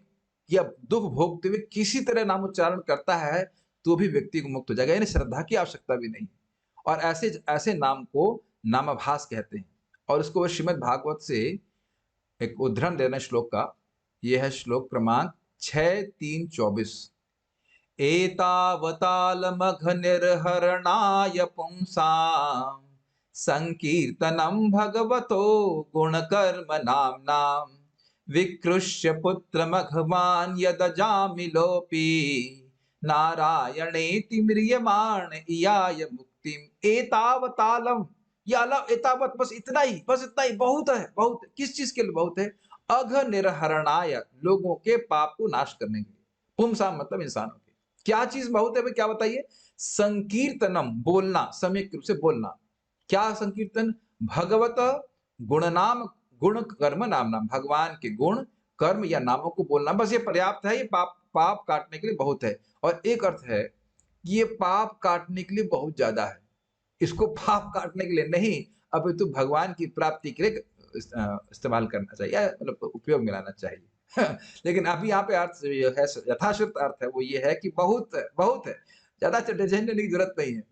या दुःख भोगते हुए किसी तरह नाम उच्चारण करता है, तो भी व्यक्ति को मुक्त हो जाएगा, यानी श्रद्धा की आवश्यकता भी नहीं। और ऐसे ऐसे नाम को नामाभास कहते हैं। और उसको वो श्रीमद् भागवत से एक उद्धरण दे रहे हैं श्लोक का। ये है श्लोक क्रमांक 6.3.24। एतावतालमघनिर्हरणाय पुंसां संकीर्तनं भगवतो गुणकर्म नाम्नां विकृष्य पुत्रमघवान् यदजामिलोऽपि नारायणेति म्रियमाण इयाय मुक्तिम। एतावतालम, या अल्लाह एतावत, बस इतना ही, बस इतना ही, बहुत है, बहुत है। किस चीज के लिए बहुत है? अघ निर्हरणाय, लोगों के पाप को नाश करने के लिए। पुंसा मतलब इंसानों के। क्या चीज बहुत है भाई, क्या बताइए? संकीर्तनम, बोलना, सम्यक रूप से बोलना। क्या संकीर्तन? भगवत गुणनाम, गुण कर्म नाम नाम, भगवान के गुण कर्म या नामों को बोलना, बस ये पर्याप्त है। ये पाप पाप काटने के लिए बहुत है। और एक अर्थ है कि ये पाप काटने के लिए बहुत ज्यादा है। इसको पाप काटने के लिए नहीं, अपितु भगवान की प्राप्ति के लिए इस्तेमाल करना चाहिए, मतलब उपयोग में लाना चाहिए। लेकिन अभी यहाँ पे अर्थ जो है, यथाश्रुत अर्थ है, वो ये है कि बहुत है, बहुत है, ज्यादा झंझटने की जरूरत नहीं है।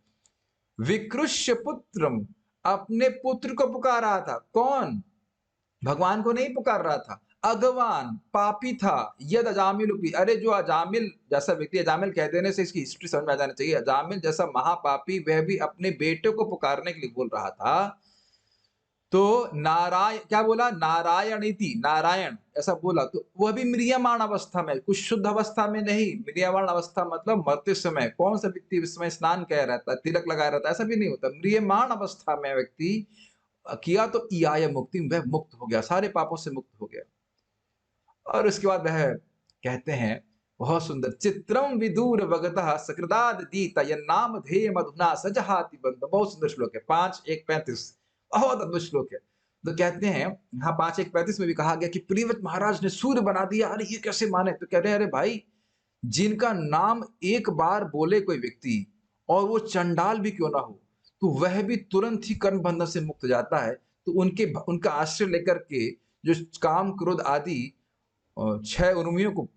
विकृष्य पुत्रम, अपने पुत्र को पुकार रहा था। कौन? भगवान को नहीं पुकार रहा था। अगवान, पापी था। यद अजामिल, अरे जो अजामिल जैसा व्यक्ति, अजामिल कह देने से इसकी हिस्ट्री समझ में आ जाना चाहिए। अजामिल जैसा महापापी, वह भी अपने बेटे को पुकारने के लिए बोल रहा था। तो नारायण क्या बोला? नारायणीति, नारायण ऐसा बोला। तो वह भी म्रियमाण अवस्था में, कुछ शुद्ध अवस्था में नहीं। म्रियमाण अवस्था मतलब मरते समय। कौन सा व्यक्ति इस समय स्नान कह रहता है, तिलक लगाया रहता है? ऐसा भी नहीं होता। म्रियमाण अवस्था में व्यक्ति किया तो इयाय मुक्ति, वह मुक्त हो गया, सारे पापों से मुक्त हो गया। और उसके बाद वह कहते हैं बहुत सुंदर, चित्रम विदूर वगतः सकृदाद दीता यन्नाम धेय मधुना सजहाति बंद। बहुत सुंदर श्लोक है, 5.1.35, बहुत अद्भुत श्लोक है। तो कहते हैं यहाँ 5.1.35 में भी कहा गया कि प्रियव्रत महाराज ने सूर्य बना दिया। अरे ये कैसे माने? तो कह रहे हैं, अरे भाई, जिनका नाम एक बार बोले कोई व्यक्ति, और वो चंडाल भी क्यों ना हो, तो वह भी तुरंत ही कर्म बंधन से मुक्त हो जाता है। तो उनका आश्रय लेकर के जो काम क्रोध आदि 6 उर्मियों को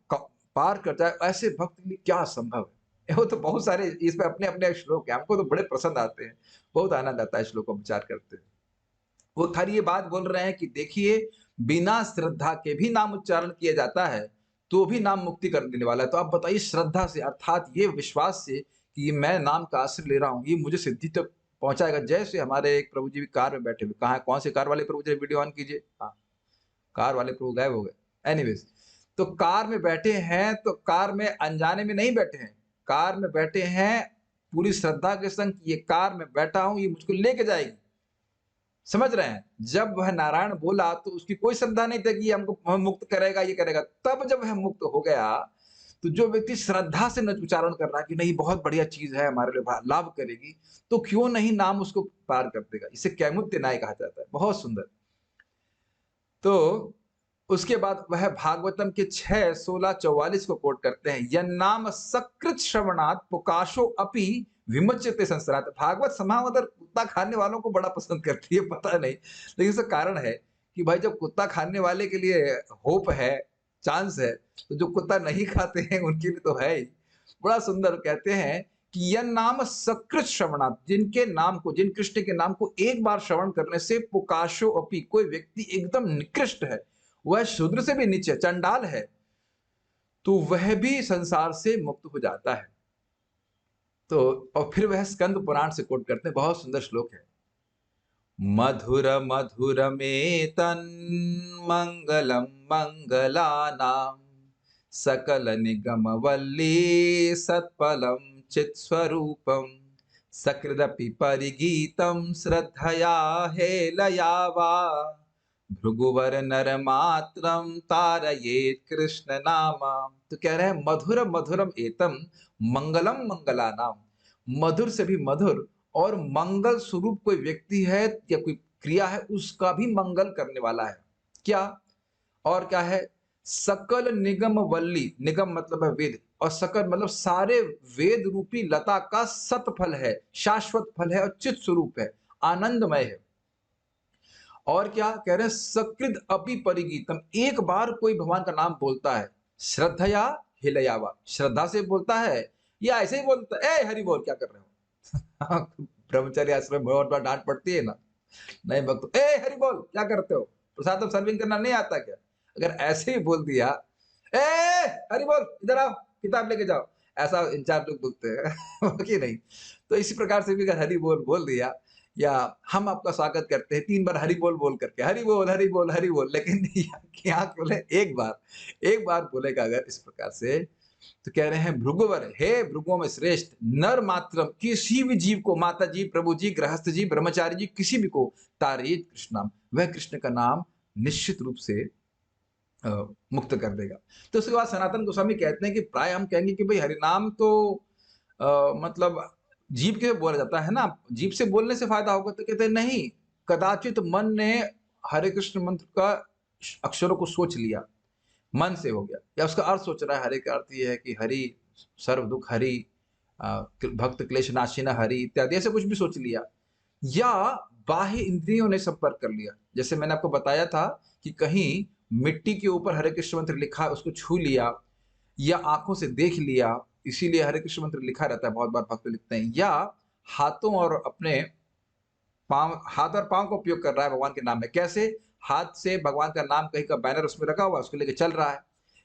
पार करता है, ऐसे भक्त के लिए क्या असंभव है। वो तो बहुत सारे इस पे अपने अपने श्लोक है, हमको तो बड़े पसंद आते हैं, बहुत आनंद आता है श्लोक को विचार करते हैं। वो खाली ये बात बोल रहे हैं कि देखिए, बिना श्रद्धा के भी नाम उच्चारण किया जाता है, तो भी नाम मुक्ति कर देने वाला है। तो आप बताइए, श्रद्धा से अर्थात ये विश्वास से कि ये मैं नाम का आश्रय ले रहा हूँ, ये मुझे सिद्धि तक पहुंचाएगा। जैसे हमारे एक प्रभु जी कार में बैठे हुए, कहाँ, कौन से कार वाले प्रभु जी? वीडियो ऑन कीजिए। हाँ, कार वाले प्रभु गायब हो गए। एनीवेज, तो कार में बैठे हैं, तो कार में अनजाने में नहीं बैठे हैं, कार में बैठे हैं पूरी श्रद्धा के संग। ये कार में बैठा हूं, ये मुझको लेके जाएगी। समझ रहे हैं? जब वह नारायण बोला तो उसकी कोई श्रद्धा नहीं थी कि ये हमको मुक्त करेगा, ये करेगा। तब जब वह मुक्त हो गया, तो जो व्यक्ति श्रद्धा से न उच्चारण कर रहा है कि नहीं बहुत बढ़िया चीज है, हमारे लिए लाभ करेगी, तो क्यों नहीं नाम उसको पार कर देगा। इसे कैमुत्य न्याय कहा जाता है। बहुत सुंदर। तो उसके बाद वह भागवतम के 6:16-44 को कोट करते हैं, यन्नाम सकृत श्रवणात् पुकाशो अपि विमुच्यते संसारात्। भागवत समावदर कुत्ता खाने वालों को बड़ा पसंद करती है, पता नहीं, लेकिन इसका कारण है कि भाई जब कुत्ता खाने वाले के लिए होप है, चांस है, तो जो कुत्ता नहीं खाते हैं उनके लिए तो है ही। बड़ा सुंदर कहते हैं कि यह नाम सकृत श्रवणात्, जिनके नाम को, जिन कृष्ण के नाम को एक बार श्रवण करने से पुकाशो अपि, कोई व्यक्ति एकदम निकृष्ट है, वह शूद्र से भी नीचे, चंडाल है, तो वह भी संसार से मुक्त हो जाता है। तो और फिर वह स्कंद पुराण से कोट करते हैं, बहुत सुंदर श्लोक है। मधुर मधुर में तन मंगलम मंगलानाम सकल निगम वल्ली सत्फलम चित स्वरूपम सकृदपि परिगीतम श्रद्धया हेलया वा भृगुवर नर मात्रम तारयेत कृष्ण नामा। तो कह रहे हैं मधुर मधुरम एतम मंगलम मंगलानाम, मधुर से भी मधुर और मंगल स्वरूप कोई व्यक्ति है या कोई क्रिया है, उसका भी मंगल करने वाला है। क्या? और क्या है? सकल निगम वल्ली, निगम मतलब है वेद, और सकल मतलब सारे वेद रूपी लता का सत फल है, शाश्वत फल है और चित स्वरूप है, आनंदमय है। और क्या कह रहे हैं, सकृद अपि परिगीतम, एक बार कोई भगवान का नाम बोलता है, श्रद्धया हिलयावा, श्रद्धा से बोलता है या ऐसे ही बोलता है, ए हरि बोल क्या कर रहे हो? ब्रह्मचर्य आश्रम में बहुत बार डांट पड़ती है ना, नहीं भक्त, ए हरि बोल क्या करते हो, प्रसाद सर्विंग करना नहीं आता क्या? अगर ऐसे ही बोल दिया, ए हरि बोल इधर आओ किताब लेके जाओ, ऐसा इंचार्ज लोग बोलते हैं कि नहीं? तो इसी प्रकार से भी अगर हरि बोल बोल दिया, या हम आपका स्वागत करते हैं 3 बार हरि बोल बोल करके, हरि बोल हरि बोल हरि बोल, लेकिन यहाँ बोले एक बार बोलेगा अगर इस प्रकार से, तो कह रहे हैं भृगुवर, हे भृगुओं में श्रेष्ठ, नर मात्रम, किसी भी जीव को, माता जी, प्रभु जी, गृहस्थ जी, ब्रह्मचारी जी, किसी भी को तारेत कृष्ण नाम, वह कृष्ण का नाम निश्चित रूप से अ, मुक्त कर देगा। तो उसके बाद सनातन गोस्वामी कहते हैं कि प्राय हम कहेंगे कि भाई हरिनाम तो मतलब जीभ के बोला जाता है ना, जीभ से बोलने से फायदा होगा, तो कहते हैं नहीं, कदाचित मन ने हरे कृष्ण मंत्र का अक्षरों को सोच लिया, मन से हो गया, या उसका अर्थ सोच रहा है, हरि का अर्थ ये है कि हरि सर्व दुख हरि, भक्त क्लेश नाशिना हरि इत्यादि, ऐसे कुछ भी सोच लिया, या बाह्य इंद्रियों ने संपर्क कर लिया, जैसे मैंने आपको बताया था कि कहीं मिट्टी के ऊपर हरे कृष्ण मंत्र लिखा है उसको छू लिया, या आंखों से देख लिया, इसीलिए हरे कृष्ण मंत्र लिखा रहता है, बहुत बार भक्त लिखते हैं, या हाथों और अपने पांव, हाथ और पांव का उपयोग कर रहा है भगवान के नाम में, कैसे, हाथ से भगवान का नाम कहीं का बैनर उसमें रखा हुआ उसको लेकर चल रहा है,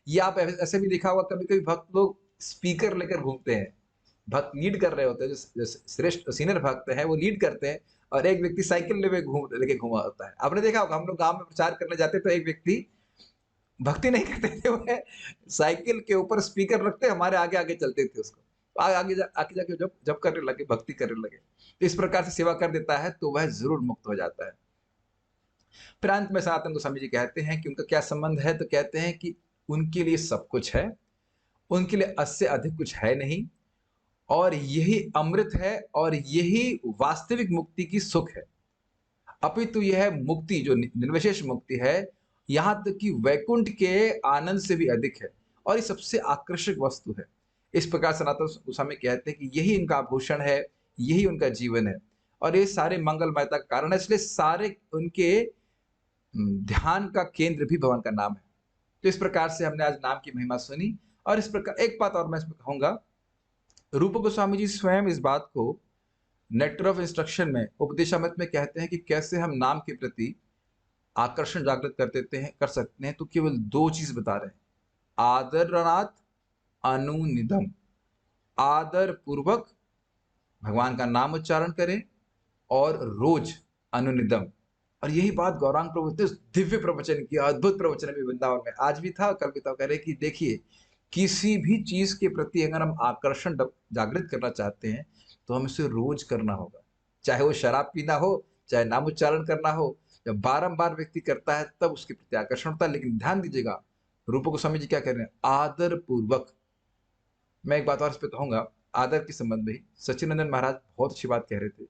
या आप ऐसे भी लिखा हुआ, कभी कभी भक्त लोग स्पीकर लेकर घूमते हैं, भक्त लीड कर रहे होते हैं, जो श्रेष्ठ सीनियर भक्त हैं वो लीड करते हैं, और एक व्यक्ति साइकिल लेके घुमा होता है। आपने देखा होगा, हम लोग गांव में प्रचार करने जाते तो एक व्यक्ति भक्ति नहीं करते थे, वह साइकिल के ऊपर स्पीकर रखते हमारे आगे आगे चलते थे उसको, आगे जाके जब जब करने लगे, भक्ति करने लगे, तो इस प्रकार से सेवा कर देता है तो वह जरूर मुक्त हो जाता है। फिर अंत में सनातन गोस्वामी जी कहते हैं कि उनका क्या संबंध है, तो कहते हैं कि उनके लिए सब कुछ है, उनके लिए इससे अधिक कुछ है नहीं, और यही अमृत है, और यही वास्तविक मुक्ति की सुख है, अपितु यह मुक्ति जो निर्विशेष मुक्ति है, यहाँ तक कि वैकुंठ के आनंद से भी अधिक है, और ये सबसे आकर्षक वस्तु है। इस प्रकार सनातन गोस्वामी कहते हैं कि यही इनका आभूषण है, यही उनका जीवन है, और ये सारे मंगलमयता का कारण है, इसलिए सारे उनके ध्यान का केंद्र भी भगवान का नाम है। तो इस प्रकार से हमने आज नाम की महिमा सुनी, और इस प्रकार एक बात और मैं इसमें कहूंगा, रूप गोस्वामी जी स्वयं इस बात को नेक्टर ऑफ इंस्ट्रक्शन में, उपदेशामृत में कहते हैं कि कैसे हम नाम के प्रति आकर्षण जागृत कर देते हैं, कर सकते हैं, तो केवल 2 चीज बता रहे हैं, आदरणात् अनुनिधम, आदर पूर्वक भगवान का नाम उच्चारण करें, और रोज अनुनिधम। और यही बात गौरांग प्रभु इतने दिव्य प्रवचन की, अद्भुत प्रवचन भी वृंदावन में आज भी था, कल भी था, कह रहे कि देखिए, किसी भी चीज के प्रति अगर हम आकर्षण जागृत करना चाहते हैं तो हम इसे रोज करना होगा, चाहे वो शराब पीना हो, चाहे नाम उच्चारण करना हो, जब बारंबार व्यक्ति करता है तब उसके प्रति आकर्षण होता है। लेकिन ध्यान दीजिएगा, रूप गोस्वामी जी क्या कह रहे हैं, आदर पूर्वक। मैं एक बात और इस पे कहूंगा, आदर के संबंध में ही सच्चिदानंद महाराज बहुत अच्छी बात कह रहे थे,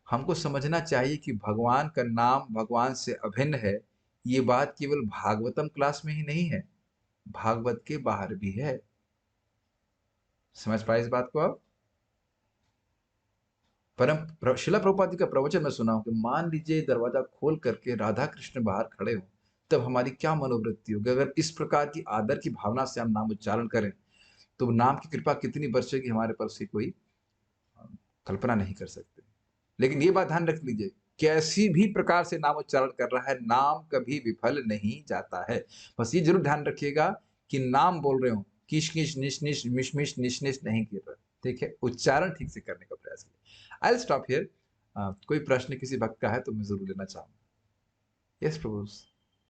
हमको समझना चाहिए कि भगवान का नाम भगवान से अभिन्न है, ये बात केवल भागवतम क्लास में ही नहीं है, भागवत के बाहर भी है। समझ पाए इस बात को आप? शिला प्रभुपाद जी का प्रवचन मैं सुना हूं कि मान लीजिए दरवाजा खोल करके राधा कृष्ण बाहर खड़े हो, तब हमारी क्या मनोवृत्ति होगी, अगर इस प्रकार की आदर की भावना से हम नाम उच्चारण करें, तो नाम की कृपा कितनी बरसेगी हमारे पर, से कोई कल्पना नहीं कर सकते। लेकिन ये बात ध्यान रख लीजिए, कैसी भी प्रकार से नाम उच्चारण कर रहा है, नाम कभी विफल नहीं जाता है। बस ये जरूर ध्यान रखिएगा कि नाम बोल रहे हो, किश किश निश निश मिश मिश निश निश नहीं गिर रहा, ठीक है, उच्चारण ठीक से करने का प्रयास कीजिए। I will stop here. कोई प्रश्न किसी भक्त का है तो मैं जरूर लेना चाहूंगा। यस प्रभु।